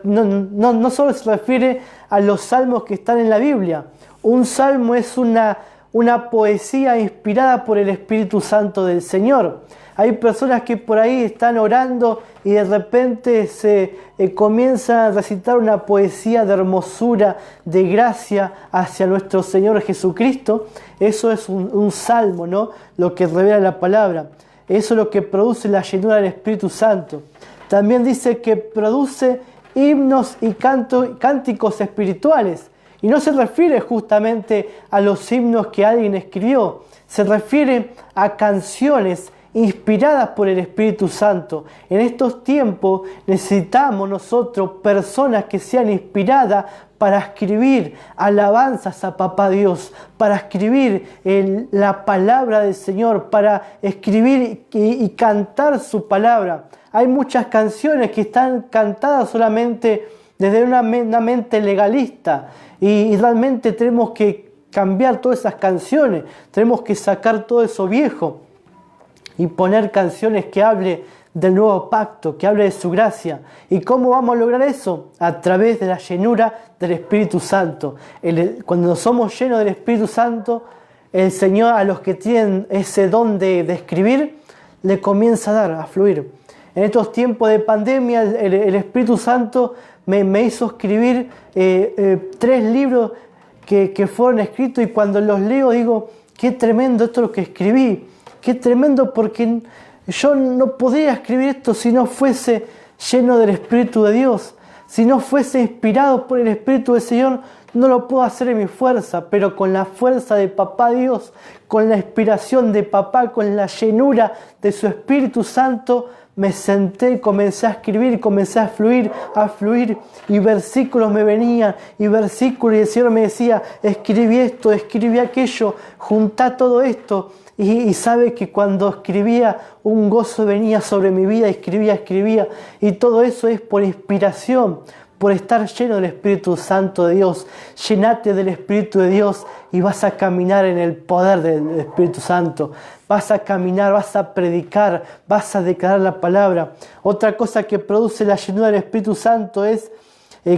no solo se refiere a los salmos que están en la Biblia. Un salmo es una poesía inspirada por el Espíritu Santo del Señor. Hay personas que por ahí están orando y de repente se comienzan a recitar una poesía de hermosura, de gracia hacia nuestro Señor Jesucristo. Eso es un salmo, ¿no? Lo que revela la palabra. Eso es lo que produce la llenura del Espíritu Santo. También dice que produce himnos y cánticos espirituales. Y no se refiere justamente a los himnos que alguien escribió. Se refiere a canciones inspiradas por el Espíritu Santo. En estos tiempos necesitamos nosotros personas que sean inspiradas para escribir alabanzas a Papá Dios, para escribir la palabra del Señor, para escribir y cantar su palabra. Hay muchas canciones que están cantadas solamente desde una mente legalista y realmente tenemos que cambiar todas esas canciones, tenemos que sacar todo eso viejo y poner canciones que hable del nuevo pacto, que hable de su gracia. ¿Y cómo vamos a lograr eso? A través de la llenura del Espíritu Santo. Cuando somos llenos del Espíritu Santo, el Señor a los que tienen ese don de escribir, le comienza a dar, a fluir. En estos tiempos de pandemia, el Espíritu Santo me hizo escribir 3 libros que fueron escritos, y cuando los leo digo, qué tremendo esto lo que escribí, qué tremendo, porque yo no podría escribir esto si no fuese lleno del Espíritu de Dios, si no fuese inspirado por el Espíritu del Señor. No lo puedo hacer en mi fuerza, pero con la fuerza de Papá Dios, con la inspiración de Papá, con la llenura de su Espíritu Santo, me senté, comencé a escribir, comencé a fluir, y versículos me venían, y versículos, y el Señor me decía, escribí esto, escribí aquello, juntá todo esto, y sabe que cuando escribía, un gozo venía sobre mi vida, escribía, y todo eso es por inspiración, por estar lleno del Espíritu Santo de Dios. Llénate del Espíritu de Dios y vas a caminar en el poder del Espíritu Santo. Vas a caminar, vas a predicar, vas a declarar la palabra. Otra cosa que produce la llenura del Espíritu Santo es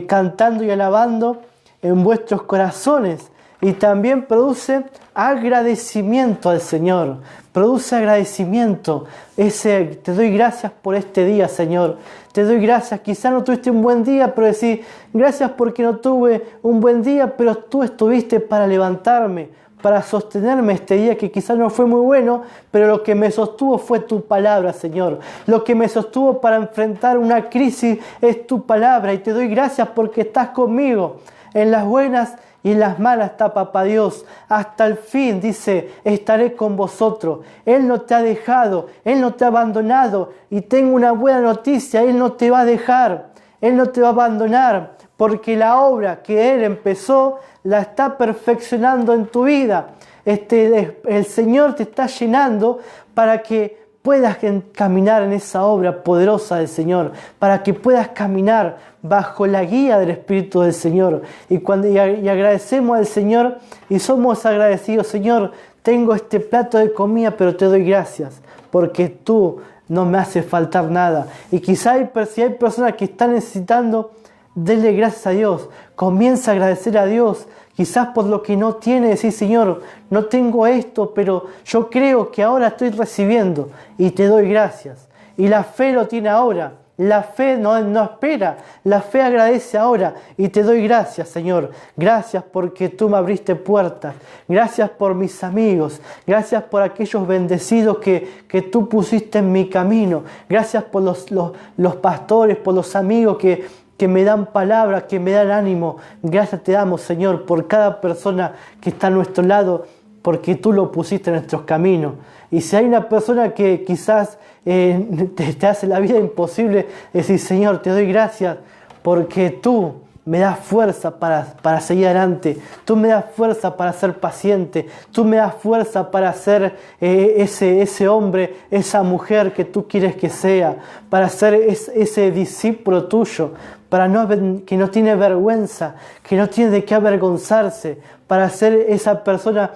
cantando y alabando en vuestros corazones. Y también produce agradecimiento al Señor. Produce agradecimiento. Te doy gracias por este día, Señor. Te doy gracias. Quizás no tuviste un buen día, pero decir gracias porque no tuve un buen día, pero tú estuviste para levantarme, para sostenerme este día que quizás no fue muy bueno, pero lo que me sostuvo fue tu palabra, Señor. Lo que me sostuvo para enfrentar una crisis es tu palabra, y te doy gracias porque estás conmigo en las buenas y en las malas está Papá Dios. Hasta el fin, dice, estaré con vosotros. Él no te ha dejado, Él no te ha abandonado. Y tengo una buena noticia, Él no te va a dejar, Él no te va a abandonar, porque la obra que Él empezó la está perfeccionando en tu vida. El Señor te está llenando para que puedas caminar en esa obra poderosa del Señor, para que puedas caminar bajo la guía del Espíritu del Señor. Y agradecemos al Señor y somos agradecidos. Señor, tengo este plato de comida, pero te doy gracias, porque tú no me hace faltar nada. Y quizá si hay personas que están necesitando, denle gracias a Dios. Comienza a agradecer a Dios. Quizás por lo que no tiene, decir, Señor, no tengo esto, pero yo creo que ahora estoy recibiendo y te doy gracias. Y la fe lo tiene ahora. La fe no espera. La fe agradece ahora y te doy gracias, Señor. Gracias porque tú me abriste puertas. Gracias por mis amigos. Gracias por aquellos bendecidos que tú pusiste en mi camino. Gracias por los pastores, por los amigos que me dan palabras, que me dan ánimo. Gracias te damos, Señor, por cada persona que está a nuestro lado, porque tú lo pusiste en nuestros caminos. Y si hay una persona que quizás te hace la vida imposible, decir, Señor, te doy gracias porque tú me das fuerza para seguir adelante. Tú me das fuerza para ser paciente. Tú me das fuerza para ser ese hombre, esa mujer que tú quieres que sea. Para ser ese discípulo tuyo. Que no tiene vergüenza. Que no tiene de qué avergonzarse. Para ser esa persona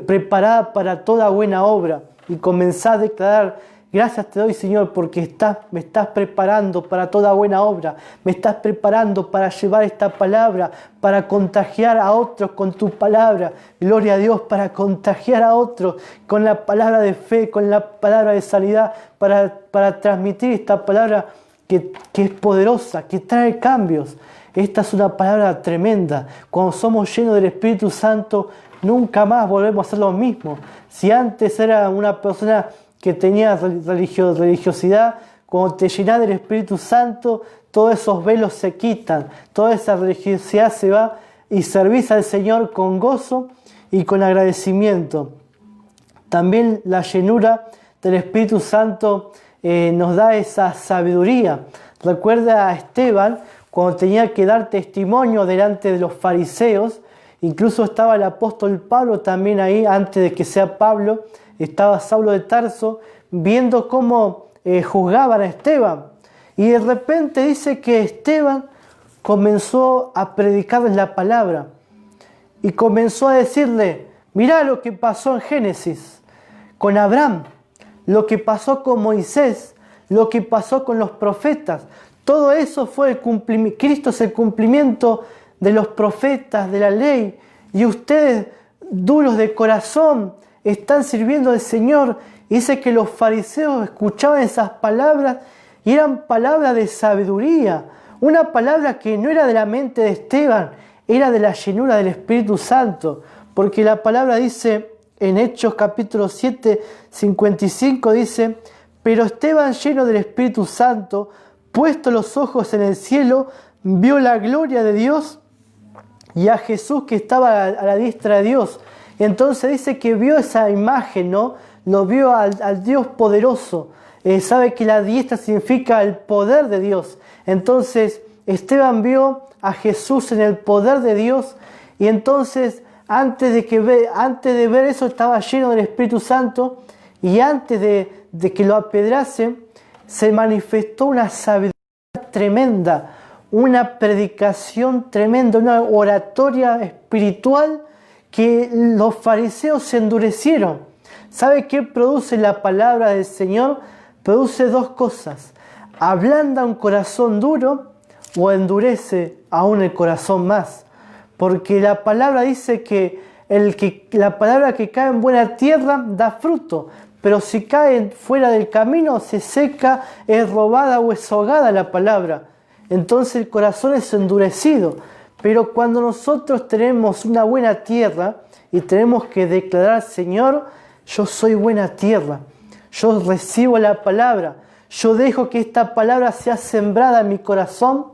preparada para toda buena obra. Y comenzar a declarar: gracias te doy, Señor, porque me estás preparando para toda buena obra. Me estás preparando para llevar esta palabra, para contagiar a otros con tu palabra. Gloria a Dios, para contagiar a otros con la palabra de fe, con la palabra de sanidad, para transmitir esta palabra que es poderosa, que trae cambios. Esta es una palabra tremenda. Cuando somos llenos del Espíritu Santo, nunca más volvemos a hacer lo mismo. Si antes era una persona que tenía religiosidad, cuando te llenas del Espíritu Santo, todos esos velos se quitan, toda esa religiosidad se va y servís al Señor con gozo y con agradecimiento. También la llenura del Espíritu Santo nos da esa sabiduría. Recuerda a Esteban cuando tenía que dar testimonio delante de los fariseos. Incluso estaba el apóstol Pablo también ahí, antes de que sea Pablo. Estaba Saulo de Tarso viendo cómo juzgaban a Esteban. Y de repente dice que Esteban comenzó a predicarles la palabra. Y comenzó a decirle: mirá lo que pasó en Génesis con Abraham, lo que pasó con Moisés, lo que pasó con los profetas. Todo eso fue el cumplimiento. Cristo es el cumplimiento de los profetas, de la ley. Y ustedes, duros de corazón, están sirviendo al Señor. Y dice que los fariseos escuchaban esas palabras y eran palabras de sabiduría. Una palabra que no era de la mente de Esteban, era de la llenura del Espíritu Santo. Porque la palabra dice en Hechos capítulo 7, 55, dice: pero Esteban, lleno del Espíritu Santo, puesto los ojos en el cielo, vio la gloria de Dios y a Jesús que estaba a la diestra de Dios. Entonces dice que vio esa imagen, ¿no? Lo vio al Dios poderoso. Sabe que la diestra significa el poder de Dios. Entonces Esteban vio a Jesús en el poder de Dios. Y entonces antes de ver eso estaba lleno del Espíritu Santo. Y antes de que lo apedreasen, se manifestó una sabiduría tremenda. Una predicación tremenda, una oratoria espiritual que los fariseos se endurecieron. ¿Sabe qué produce la palabra del Señor? Produce dos cosas: ablanda un corazón duro o endurece aún el corazón más. Porque la palabra dice que la palabra que cae en buena tierra da fruto, pero si cae fuera del camino se seca, es robada o es ahogada la palabra. Entonces el corazón es endurecido. Pero cuando nosotros tenemos una buena tierra y tenemos que declarar: Señor, yo soy buena tierra, yo recibo la palabra, yo dejo que esta palabra sea sembrada en mi corazón,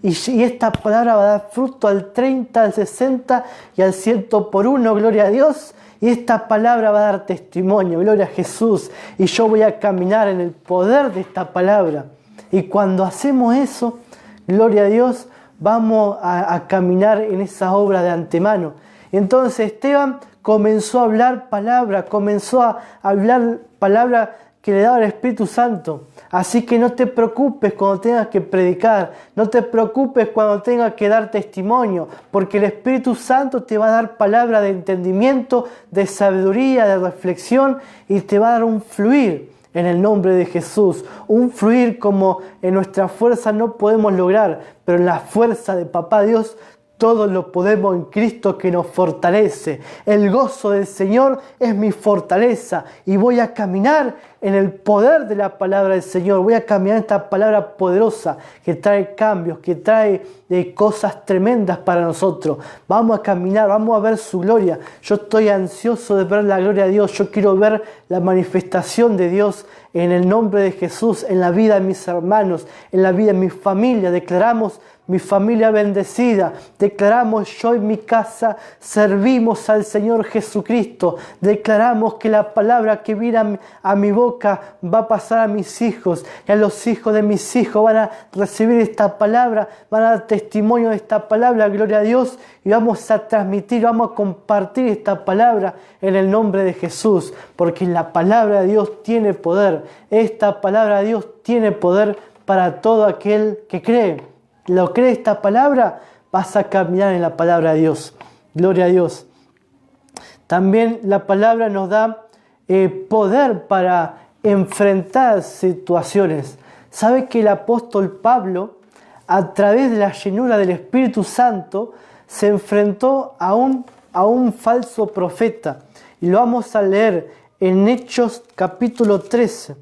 y esta palabra va a dar fruto al 30, al 60 y al 100 por uno, gloria a Dios. Y esta palabra va a dar testimonio, gloria a Jesús. Y yo voy a caminar en el poder de esta palabra. Y cuando hacemos eso, gloria a Dios, vamos a caminar en esa obra de antemano. Entonces Esteban comenzó a hablar palabra, que le daba el Espíritu Santo. Así que no te preocupes cuando tengas que predicar, no te preocupes cuando tengas que dar testimonio, porque el Espíritu Santo te va a dar palabra de entendimiento, de sabiduría, de reflexión, y te va a dar un fluir en el nombre de Jesús. Un fluir como en nuestra fuerza no podemos lograr, pero en la fuerza de Papá Dios todo lo podemos en Cristo que nos fortalece. El gozo del Señor es mi fortaleza y voy a caminar en el poder de la palabra del Señor. Voy a caminar en esta palabra poderosa que trae cambios, que trae cosas tremendas para nosotros. Vamos a caminar, vamos a ver su gloria. Yo estoy ansioso de ver la gloria de Dios. Yo quiero ver la manifestación de Dios en el nombre de Jesús, en la vida de mis hermanos, en la vida de mi familia. Declaramos mi familia bendecida. Declaramos yo y mi casa servimos al Señor Jesucristo. Declaramos que la palabra que viene a mi boca va a pasar a mis hijos y a los hijos de mis hijos van a recibir esta palabra, van a dar testimonio de esta palabra, gloria a Dios, y vamos a transmitir, vamos a compartir esta palabra en el nombre de Jesús, porque la palabra de Dios tiene poder. Esta palabra de Dios tiene poder para todo aquel que cree. ¿Lo cree esta palabra? Vas a caminar en la palabra de Dios. Gloria a Dios. También la palabra nos da poder para enfrentar situaciones. ¿Sabe que el apóstol Pablo, a través de la llenura del Espíritu Santo, se enfrentó a un falso profeta? Y lo vamos a leer en Hechos capítulo 13.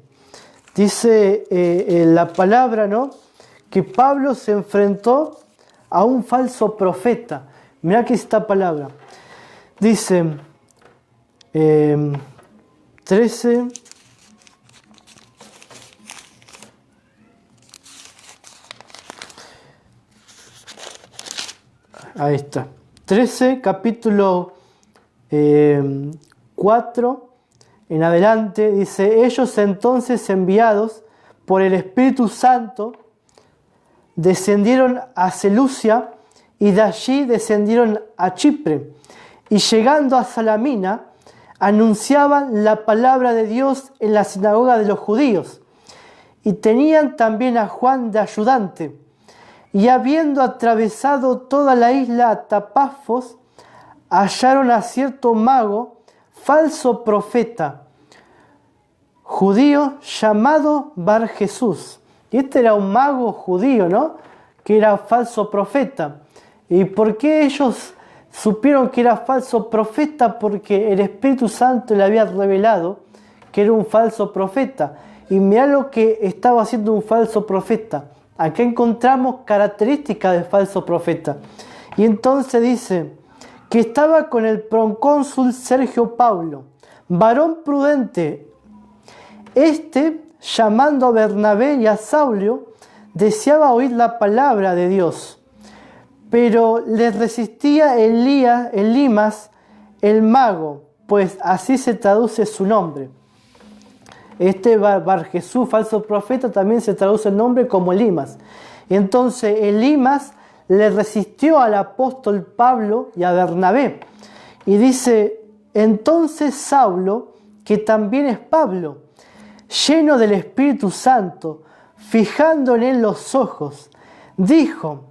Dice la palabra, ¿no?, que Pablo se enfrentó a un falso profeta. Mirá aquí esta palabra. Dice 13. Ahí está. 13, capítulo 4 en adelante. Dice: ellos entonces, enviados por el Espíritu Santo, descendieron a Seleucia y de allí descendieron a Chipre, y llegando a Salamina anunciaban la palabra de Dios en la sinagoga de los judíos, y tenían también a Juan de ayudante. Y habiendo atravesado toda la isla hasta Pafos, hallaron a cierto mago, falso profeta, judío, llamado Bar Jesús. Y este era un mago judío, ¿no?, que era falso profeta. ¿Y por qué ellos supieron que era falso profeta? Porque el Espíritu Santo le había revelado que era un falso profeta. Y mirá lo que estaba haciendo un falso profeta. Acá encontramos características de falso profeta. Y entonces dice que estaba con el procónsul Sergio Paulo, varón prudente. Llamando a Bernabé y a Saulo, deseaba oír la palabra de Dios, pero le resistía Elimas, el mago, pues así se traduce su nombre. Bar Jesús, falso profeta, también se traduce el nombre como Elimas. Entonces Elimas le resistió al apóstol Pablo y a Bernabé. Y dice: entonces Saulo, que también es Pablo, lleno del Espíritu Santo, fijando en él los ojos, dijo: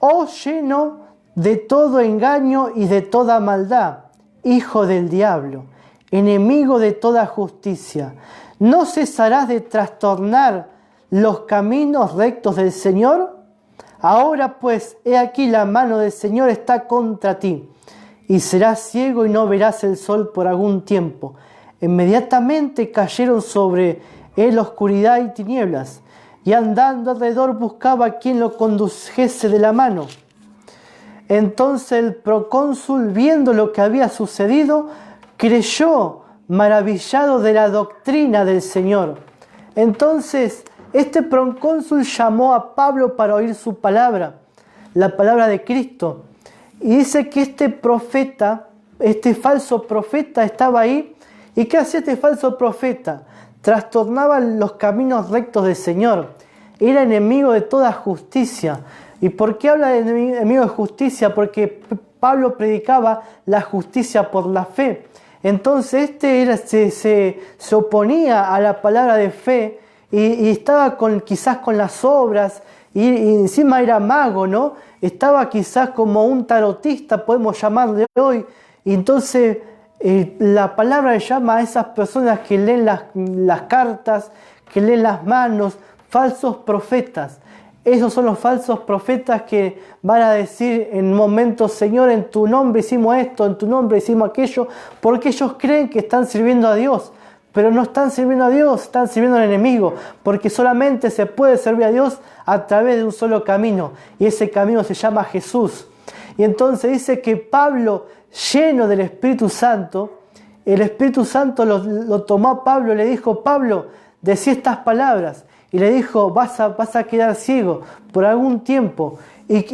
oh lleno de todo engaño y de toda maldad, hijo del diablo, enemigo de toda justicia, ¿no cesarás de trastornar los caminos rectos del Señor? Ahora pues, he aquí la mano del Señor está contra ti, y serás ciego y no verás el sol por algún tiempo. Inmediatamente cayeron sobre él oscuridad y tinieblas, y andando alrededor buscaba a quien lo condujese de la mano. Entonces el procónsul, viendo lo que había sucedido, creyó, maravillado de la doctrina del Señor. Entonces Este procónsul llamó a Pablo para oír su palabra, la palabra de Cristo. Y dice que este profeta, este falso profeta estaba ahí. ¿Y qué hacía este falso profeta? Trastornaba los caminos rectos del Señor. Era enemigo de toda justicia. ¿Y por qué habla de enemigo de justicia? Porque Pablo predicaba la justicia por la fe. Entonces se oponía a la palabra de fe y estaba quizás con las obras y encima era mago, ¿no? Estaba quizás como un tarotista, podemos llamarle hoy. Y entonces la palabra le llama a esas personas que leen las cartas, que leen las manos, falsos profetas. Esos son los falsos profetas que van a decir en momentos: Señor, en tu nombre hicimos esto, en tu nombre hicimos aquello, porque ellos creen que están sirviendo a Dios, pero no están sirviendo a Dios, están sirviendo al enemigo, porque solamente se puede servir a Dios a través de un solo camino, y ese camino se llama Jesús. Y entonces dice que Pablo, lleno del Espíritu Santo, el Espíritu Santo lo tomó a Pablo y le dijo: Pablo, decí estas palabras. Y le dijo: vas a quedar ciego por algún tiempo. Y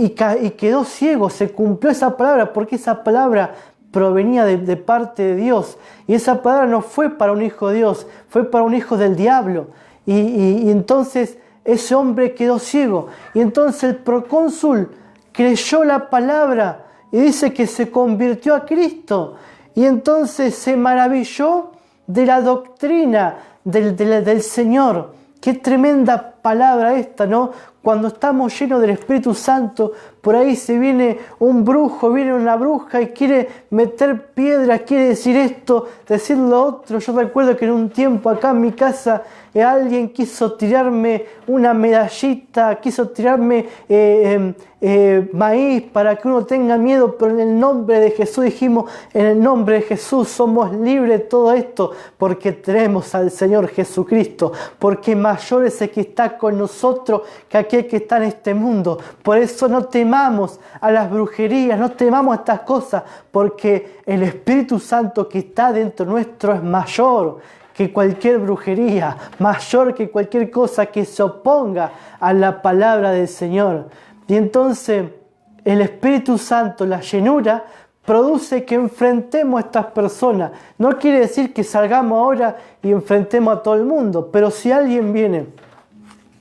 quedó ciego, se cumplió esa palabra, porque esa palabra provenía de parte de Dios. Y esa palabra no fue para un hijo de Dios, fue para un hijo del diablo. Y entonces ese hombre quedó ciego. Y entonces el procónsul creyó la palabra y dice que se convirtió a Cristo. Y entonces se maravilló de la doctrina del Señor. Qué tremenda palabra esta, ¿no? Cuando estamos llenos del Espíritu Santo, por ahí se viene un brujo, viene una bruja y quiere meter piedras, quiere decir esto, decir lo otro. Yo recuerdo que en un tiempo acá en mi casa alguien quiso tirarme una medallita, quiso tirarme maíz para que uno tenga miedo, pero en el nombre de Jesús dijimos: en el nombre de Jesús somos libres de todo esto, porque tenemos al Señor Jesucristo, porque mayor es el que está con nosotros que aquel que está en este mundo. Por eso no temamos a las brujerías, no temamos a estas cosas, porque el Espíritu Santo que está dentro nuestro es mayor que cualquier brujería, mayor que cualquier cosa que se oponga a la palabra del Señor. Y entonces el Espíritu Santo, la llenura, produce que enfrentemos a estas personas. No quiere decir que salgamos ahora y enfrentemos a todo el mundo, pero si alguien viene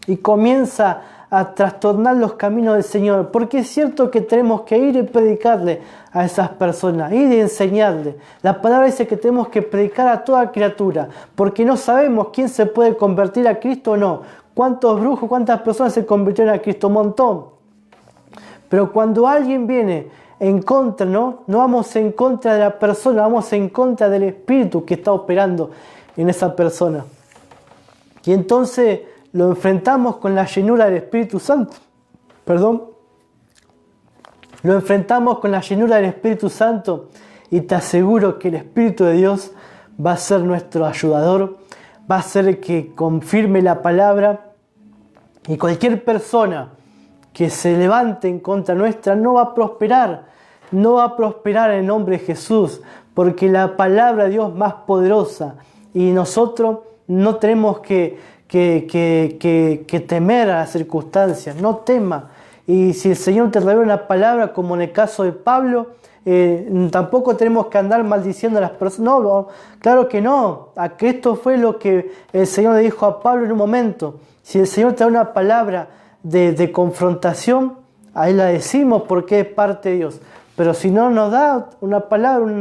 y comienza a trastornar los caminos del Señor, porque es cierto que tenemos que ir y predicarle a esas personas, ir y enseñarle. La palabra dice que tenemos que predicar a toda criatura, porque no sabemos quién se puede convertir a Cristo o no. ¿Cuántos brujos, cuántas personas se convirtieron a Cristo? Un montón. Pero cuando alguien viene en contra, no vamos en contra de la persona, vamos en contra del espíritu que está operando en esa persona. Y entonces lo enfrentamos con la llenura del Espíritu Santo. Lo enfrentamos con la llenura del Espíritu Santo y te aseguro que el Espíritu de Dios va a ser nuestro ayudador, va a ser el que confirme la palabra, y cualquier persona que se levante en contra nuestra no va a prosperar en el nombre de Jesús, porque la palabra de Dios es más poderosa y nosotros no tenemos que temer a las circunstancias. No tema. Y si el Señor te revela una palabra, como en el caso de Pablo, tampoco tenemos que andar maldiciendo a las personas. No, claro que no. Esto fue lo que el Señor le dijo a Pablo en un momento. Si el Señor te da una palabra de confrontación, ahí la decimos porque es parte de Dios. Pero si no nos da una palabra,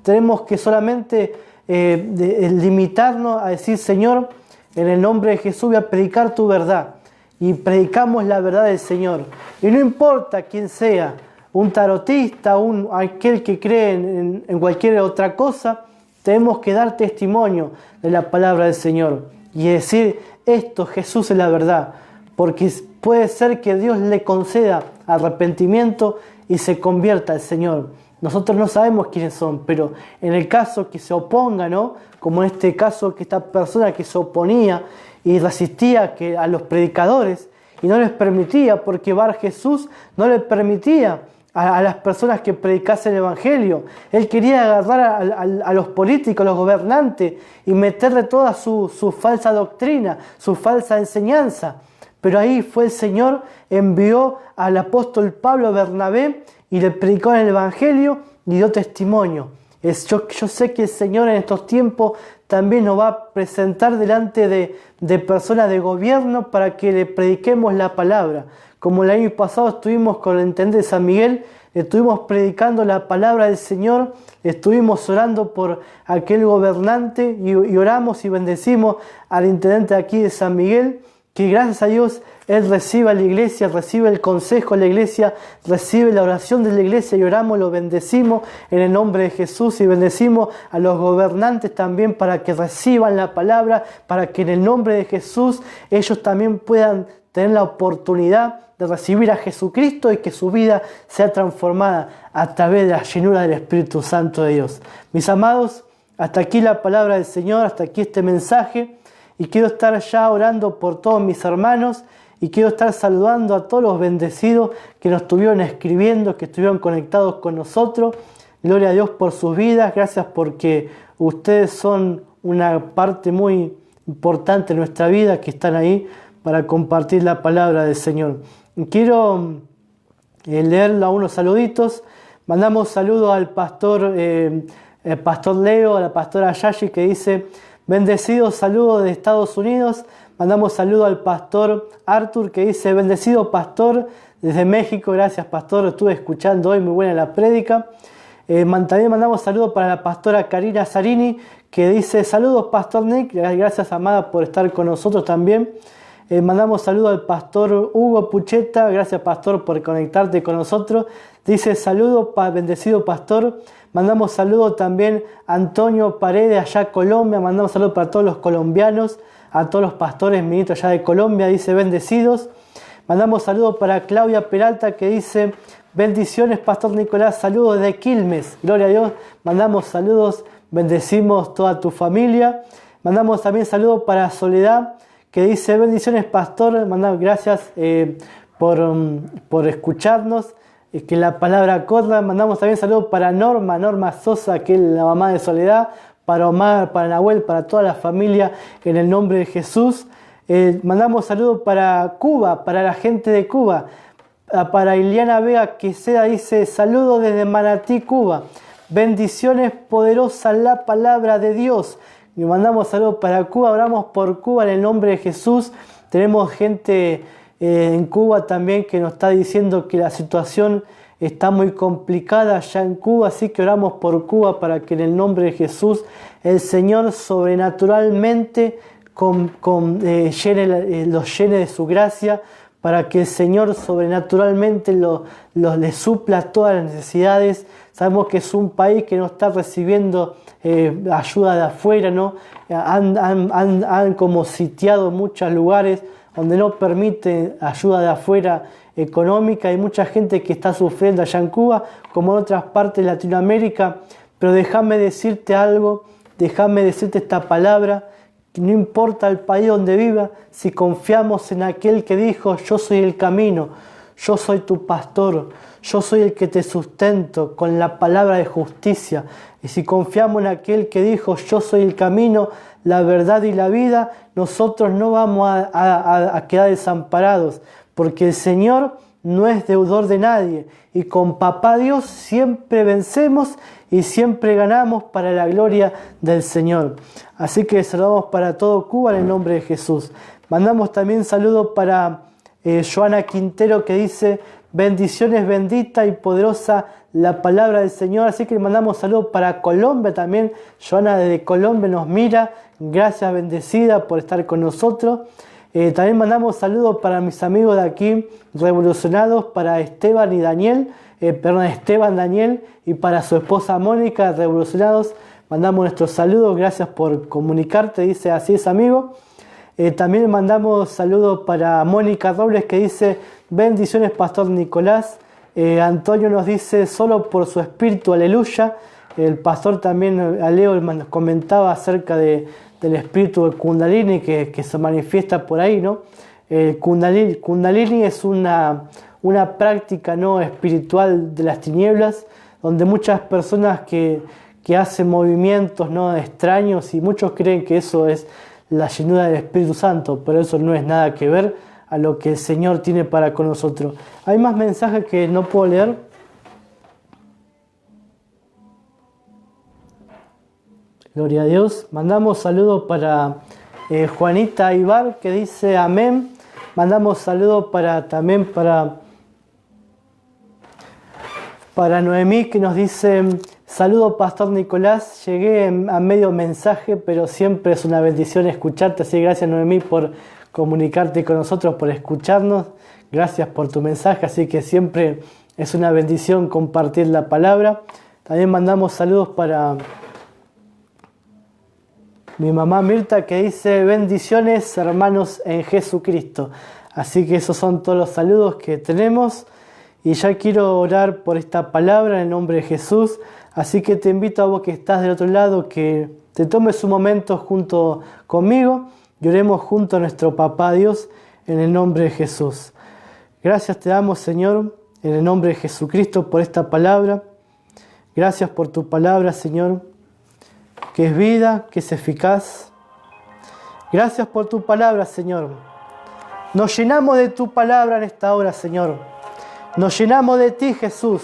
tenemos que solamente limitarnos a decir: Señor, en el nombre de Jesús voy a predicar tu verdad. Y predicamos la verdad del Señor. Y no importa quién sea, un tarotista, aquel que cree en cualquier otra cosa, tenemos que dar testimonio de la palabra del Señor. Y decir: esto, Jesús es la verdad. Porque puede ser que Dios le conceda arrepentimiento y se convierta al Señor. Nosotros no sabemos quiénes son, pero en el caso que se oponga, ¿no? Como en este caso, que esta persona que se oponía y resistía a los predicadores y no les permitía, porque Bar Jesús no les permitía a las personas que predicasen el Evangelio. Él quería agarrar a los políticos, a los gobernantes y meterle toda su falsa doctrina, su falsa enseñanza. Pero ahí fue el Señor, envió al apóstol Pablo a Bernabé y le predicó en el Evangelio y dio testimonio. Yo sé que el Señor en estos tiempos también nos va a presentar delante de personas de gobierno para que le prediquemos la palabra. Como el año pasado estuvimos con el intendente de San Miguel, estuvimos predicando la palabra del Señor, estuvimos orando por aquel gobernante y oramos y bendecimos al intendente de aquí de San Miguel, que gracias a Dios él recibe a la iglesia, recibe el consejo de la iglesia, recibe la oración de la iglesia y oramos, lo bendecimos en el nombre de Jesús y bendecimos a los gobernantes también para que reciban la palabra, para que en el nombre de Jesús ellos también puedan tener la oportunidad de recibir a Jesucristo y que su vida sea transformada a través de la llenura del Espíritu Santo de Dios. Mis amados, hasta aquí la palabra del Señor, hasta aquí este mensaje, y quiero estar ya orando por todos mis hermanos y quiero estar saludando a todos los bendecidos que nos estuvieron escribiendo, que estuvieron conectados con nosotros. Gloria a Dios por sus vidas, gracias porque ustedes son una parte muy importante de nuestra vida, que están ahí para compartir la palabra del Señor. Quiero leer unos saluditos. Mandamos saludos al pastor Leo, a la pastora Yashi, que dice: bendecidos saludos de Estados Unidos. Mandamos saludos al pastor Arthur, que dice: bendecido pastor desde México. Gracias, pastor, estuve escuchando hoy, muy buena la prédica. También mandamos saludos para la pastora Karina Zarini, que dice: saludos pastor Nick, gracias amada por estar con nosotros también. Mandamos saludos al pastor Hugo Pucheta, gracias pastor por conectarte con nosotros. Dice: saludos bendecido pastor. Mandamos saludos también a Antonio Paredes allá Colombia, mandamos saludos para todos los colombianos, a todos los pastores ministros allá de Colombia, dice: bendecidos. Mandamos saludos para Claudia Peralta, que dice: bendiciones pastor Nicolás, saludos de Quilmes, gloria a Dios. Mandamos saludos, bendecimos toda tu familia. Mandamos también saludos para Soledad, que dice: bendiciones pastor, mandamos gracias por escucharnos, que la palabra corra. Mandamos también saludos para Norma Sosa, que es la mamá de Soledad, para Omar, para Nahuel, para toda la familia, en el nombre de Jesús. Mandamos saludos para Cuba, para la gente de Cuba, para Iliana Vega Queseda, dice: saludos desde Manatí, Cuba, bendiciones, poderosa la palabra de Dios. Y mandamos saludos para Cuba, oramos por Cuba en el nombre de Jesús. Tenemos gente en Cuba también que nos está diciendo que la situación está muy complicada allá en Cuba, así que oramos por Cuba para que en el nombre de Jesús el Señor sobrenaturalmente los llene de su gracia, para que el Señor sobrenaturalmente les supla todas las necesidades. Sabemos que es un país que no está recibiendo ayuda de afuera, ¿no? Han como sitiado muchos lugares donde no permite ayuda de afuera económica. Hay mucha gente que está sufriendo allá en Cuba, como en otras partes de Latinoamérica. Pero déjame decirte algo, déjame decirte esta palabra: que no importa el país donde viva, si confiamos en aquel que dijo: yo soy el camino, yo soy tu pastor, yo soy el que te sustento con la palabra de justicia. Y si confiamos en aquel que dijo: yo soy el camino, la verdad y la vida, nosotros no vamos a quedar desamparados, porque el Señor no es deudor de nadie, y con Papá Dios siempre vencemos y siempre ganamos para la gloria del Señor. Así que saludamos para todo Cuba en el nombre de Jesús. Mandamos también saludos para Joana Quintero, que dice: bendiciones, bendita y poderosa la palabra del Señor. Así que le mandamos saludos para Colombia también. Joana desde Colombia nos mira. Gracias, bendecida, por estar con nosotros. También mandamos saludos para mis amigos de aquí, revolucionados, para Esteban y Daniel, Esteban, Daniel, y para su esposa Mónica, revolucionados. Mandamos nuestros saludos, gracias por comunicarte, dice: así es, amigo. También mandamos saludos para Mónica Robles, que dice: bendiciones, pastor Nicolás. Antonio nos dice: solo por su espíritu, aleluya. El pastor también, Leo, nos comentaba acerca del espíritu de Kundalini que se manifiesta por ahí, ¿no? Kundalini es una una práctica no espiritual de las tinieblas, donde muchas personas que hacen movimientos no extraños y muchos creen que eso es la llenura del Espíritu Santo, pero eso no es nada que ver a lo que el Señor tiene para con nosotros. Hay más mensajes que no puedo leer. Gloria a Dios. Mandamos saludos para Juanita Ibar, que dice amén. Mandamos saludos también para Noemí, que nos dice: saludo Pastor Nicolás, llegué a medio mensaje, pero siempre es una bendición escucharte. Así que gracias, Noemí, por comunicarte con nosotros, por escucharnos. Gracias por tu mensaje, así que siempre es una bendición compartir la palabra. También mandamos saludos para mi mamá Mirta, que dice: bendiciones, hermanos en Jesucristo. Así que esos son todos los saludos que tenemos. Y ya quiero orar por esta palabra en el nombre de Jesús. Así que te invito a vos que estás del otro lado, que te tomes un momento junto conmigo y oremos junto a nuestro Papá Dios en el nombre de Jesús. Gracias te damos, Señor, en el nombre de Jesucristo, por esta palabra. Gracias por tu palabra, Señor, que es vida, que es eficaz. Gracias por tu palabra, Señor. Nos llenamos de tu palabra en esta hora, Señor. Nos llenamos de ti, Jesús.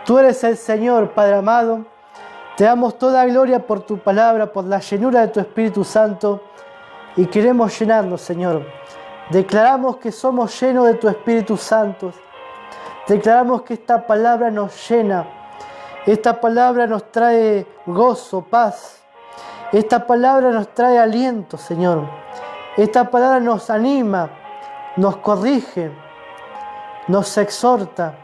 Tú eres el Señor, Padre amado. Te damos toda gloria por tu palabra, por la llenura de tu Espíritu Santo. Y queremos llenarnos, Señor. Declaramos que somos llenos de tu Espíritu Santo. Declaramos que esta palabra nos llena. Esta palabra nos trae gozo, paz. Esta palabra nos trae aliento, Señor. Esta palabra nos anima, nos corrige, nos exhorta.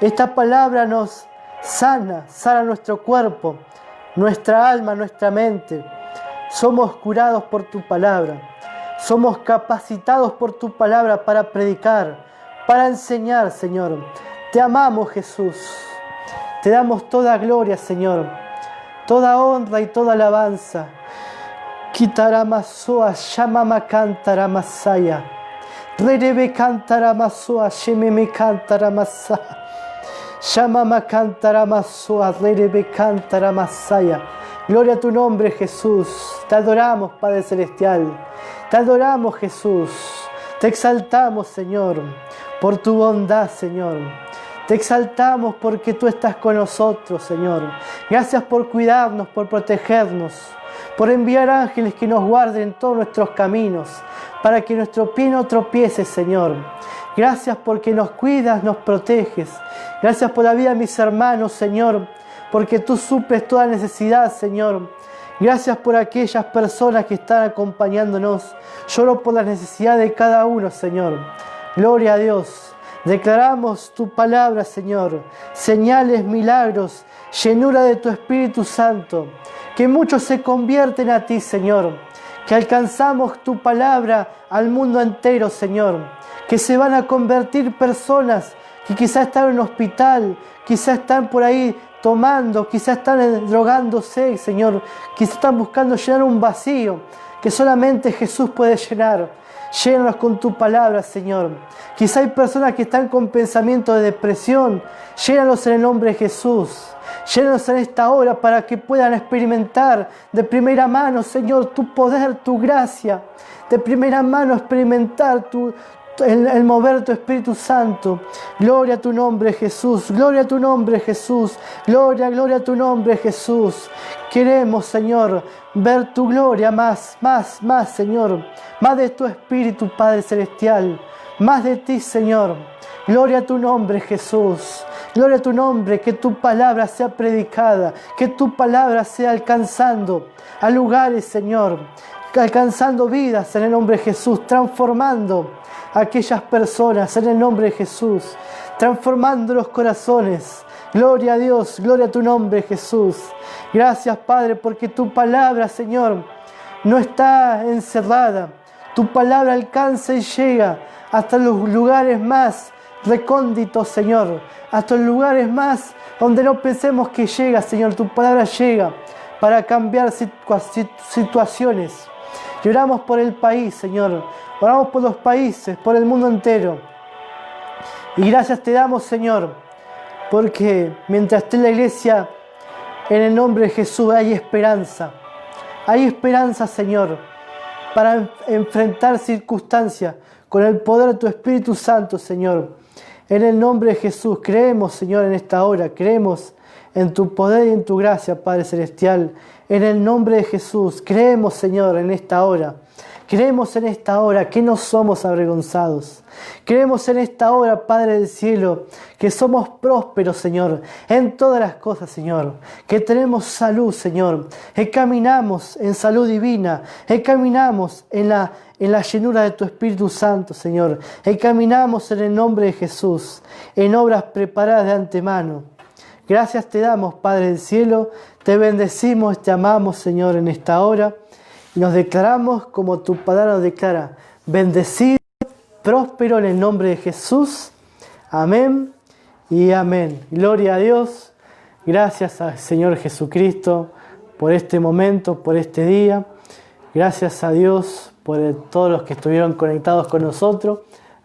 Esta palabra nos sana nuestro cuerpo, nuestra alma, nuestra mente. Somos curados por tu palabra. Somos capacitados por tu palabra para predicar, para enseñar, Señor. Te amamos, Jesús. Te damos toda gloria, Señor, toda honra y toda alabanza. Kitaramasoa, Shamama Cantaramasaya. Rerebe Cantaramasoa, Shememe Cantaramasa. Shamama Cantaramasoa, Rerebe Cantaramasaya. Gloria a tu nombre, Jesús. Te adoramos, Padre Celestial. Te adoramos, Jesús. Te exaltamos, Señor, por tu bondad, Señor. Te exaltamos porque tú estás con nosotros, Señor. Gracias por cuidarnos, por protegernos, por enviar ángeles que nos guarden en todos nuestros caminos, para que nuestro pie no tropiece, Señor. Gracias porque nos cuidas, nos proteges. Gracias por la vida de mis hermanos, Señor, porque tú suples toda necesidad, Señor. Gracias por aquellas personas que están acompañándonos. Lloro por las necesidades de cada uno, Señor. Gloria a Dios. Declaramos tu palabra, Señor. Señales, milagros, llenura de tu Espíritu Santo. Que muchos se convierten a ti, Señor. Que alcanzamos tu palabra al mundo entero, Señor. Que se van a convertir personas que quizás están en un hospital, quizás están por ahí tomando, quizás están drogándose, Señor. Quizás están buscando llenar un vacío que solamente Jesús puede llenar. Llénanos con tu palabra, Señor. Quizá hay personas que están con pensamientos de depresión. Llénalos en el nombre de Jesús. Llénanos en esta hora para que puedan experimentar de primera mano, Señor, tu poder, tu gracia. De primera mano experimentar el mover de tu Espíritu Santo. Gloria a tu nombre, Jesús. Gloria a tu nombre, Jesús. Gloria, gloria a tu nombre, Jesús. Queremos, Señor, ver tu gloria más, Señor. Más de tu Espíritu, Padre Celestial. Más de ti, Señor. Gloria a tu nombre, Jesús. Gloria a tu nombre, que tu palabra sea predicada, que tu palabra sea alcanzando a lugares, Señor, alcanzando vidas en el nombre de Jesús, transformando a aquellas personas en el nombre de Jesús, transformando los corazones. Gloria a Dios, gloria a tu nombre, Jesús. Gracias, Padre, porque tu palabra, Señor, no está encerrada. Tu palabra alcanza y llega hasta los lugares más recónditos, Señor, hasta los lugares más donde no pensemos que llega, Señor. Tu palabra llega para cambiar situaciones. Y oramos por el país, Señor. Oramos por los países, por el mundo entero. Y gracias te damos, Señor, porque mientras esté en la iglesia, en el nombre de Jesús hay esperanza. Hay esperanza, Señor, para enfrentar circunstancias con el poder de tu Espíritu Santo, Señor. En el nombre de Jesús, creemos, Señor, en esta hora. Creemos en tu poder y en tu gracia, Padre Celestial. En el nombre de Jesús, creemos, Señor, en esta hora. Creemos en esta hora que no somos avergonzados. Creemos en esta hora, Padre del cielo, que somos prósperos, Señor, en todas las cosas, Señor. Que tenemos salud, Señor. Que caminamos en salud divina. Que caminamos en la llenura de tu Espíritu Santo, Señor. Que caminamos en el nombre de Jesús, en obras preparadas de antemano. Gracias te damos, Padre del cielo. Te bendecimos, te amamos, Señor, en esta hora. Y nos declaramos como tu palabra nos declara, bendecido, próspero en el nombre de Jesús. Amén y amén. Gloria a Dios. Gracias al Señor Jesucristo por este momento, por este día. Gracias a Dios por todos los que estuvieron conectados con nosotros.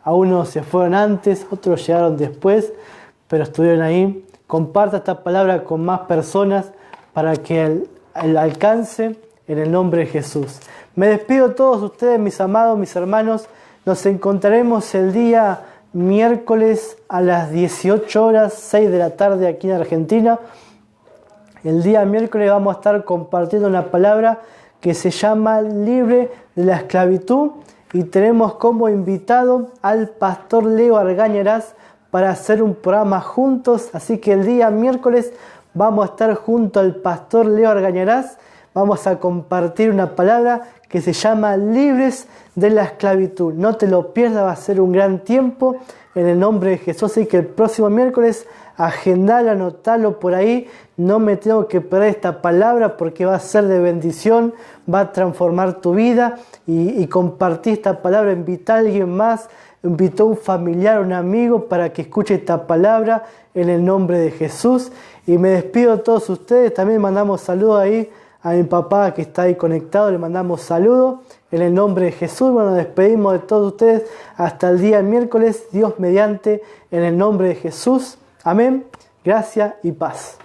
Algunos se fueron antes, otros llegaron después, pero estuvieron ahí. Comparta esta palabra con más personas para que el alcance en el nombre de Jesús. Me despido de todos ustedes, mis amados, mis hermanos. Nos encontraremos el día miércoles a las 18 horas, 6 de la tarde aquí en Argentina. El día miércoles vamos a estar compartiendo una palabra que se llama Libre de la Esclavitud. Y tenemos como invitado al pastor Leo Argañarás para hacer un programa juntos. Así que el día miércoles vamos a estar junto al pastor Leo Argañarás. Vamos a compartir una palabra que se llama Libres de la Esclavitud. No te lo pierdas, va a ser un gran tiempo en el nombre de Jesús. Así que el próximo miércoles, agendalo, anotalo por ahí. No me tengo que perder esta palabra porque va a ser de bendición, va a transformar tu vida. Y compartir esta palabra, invita a alguien más, invitó a un familiar, un amigo para que escuche esta palabra en el nombre de Jesús. Y me despido de todos ustedes. También mandamos saludos ahí a mi papá que está ahí conectado, le mandamos saludos en el nombre de Jesús. Bueno, nos despedimos de todos ustedes hasta el día miércoles, Dios mediante, en el nombre de Jesús. Amén, gracia y paz.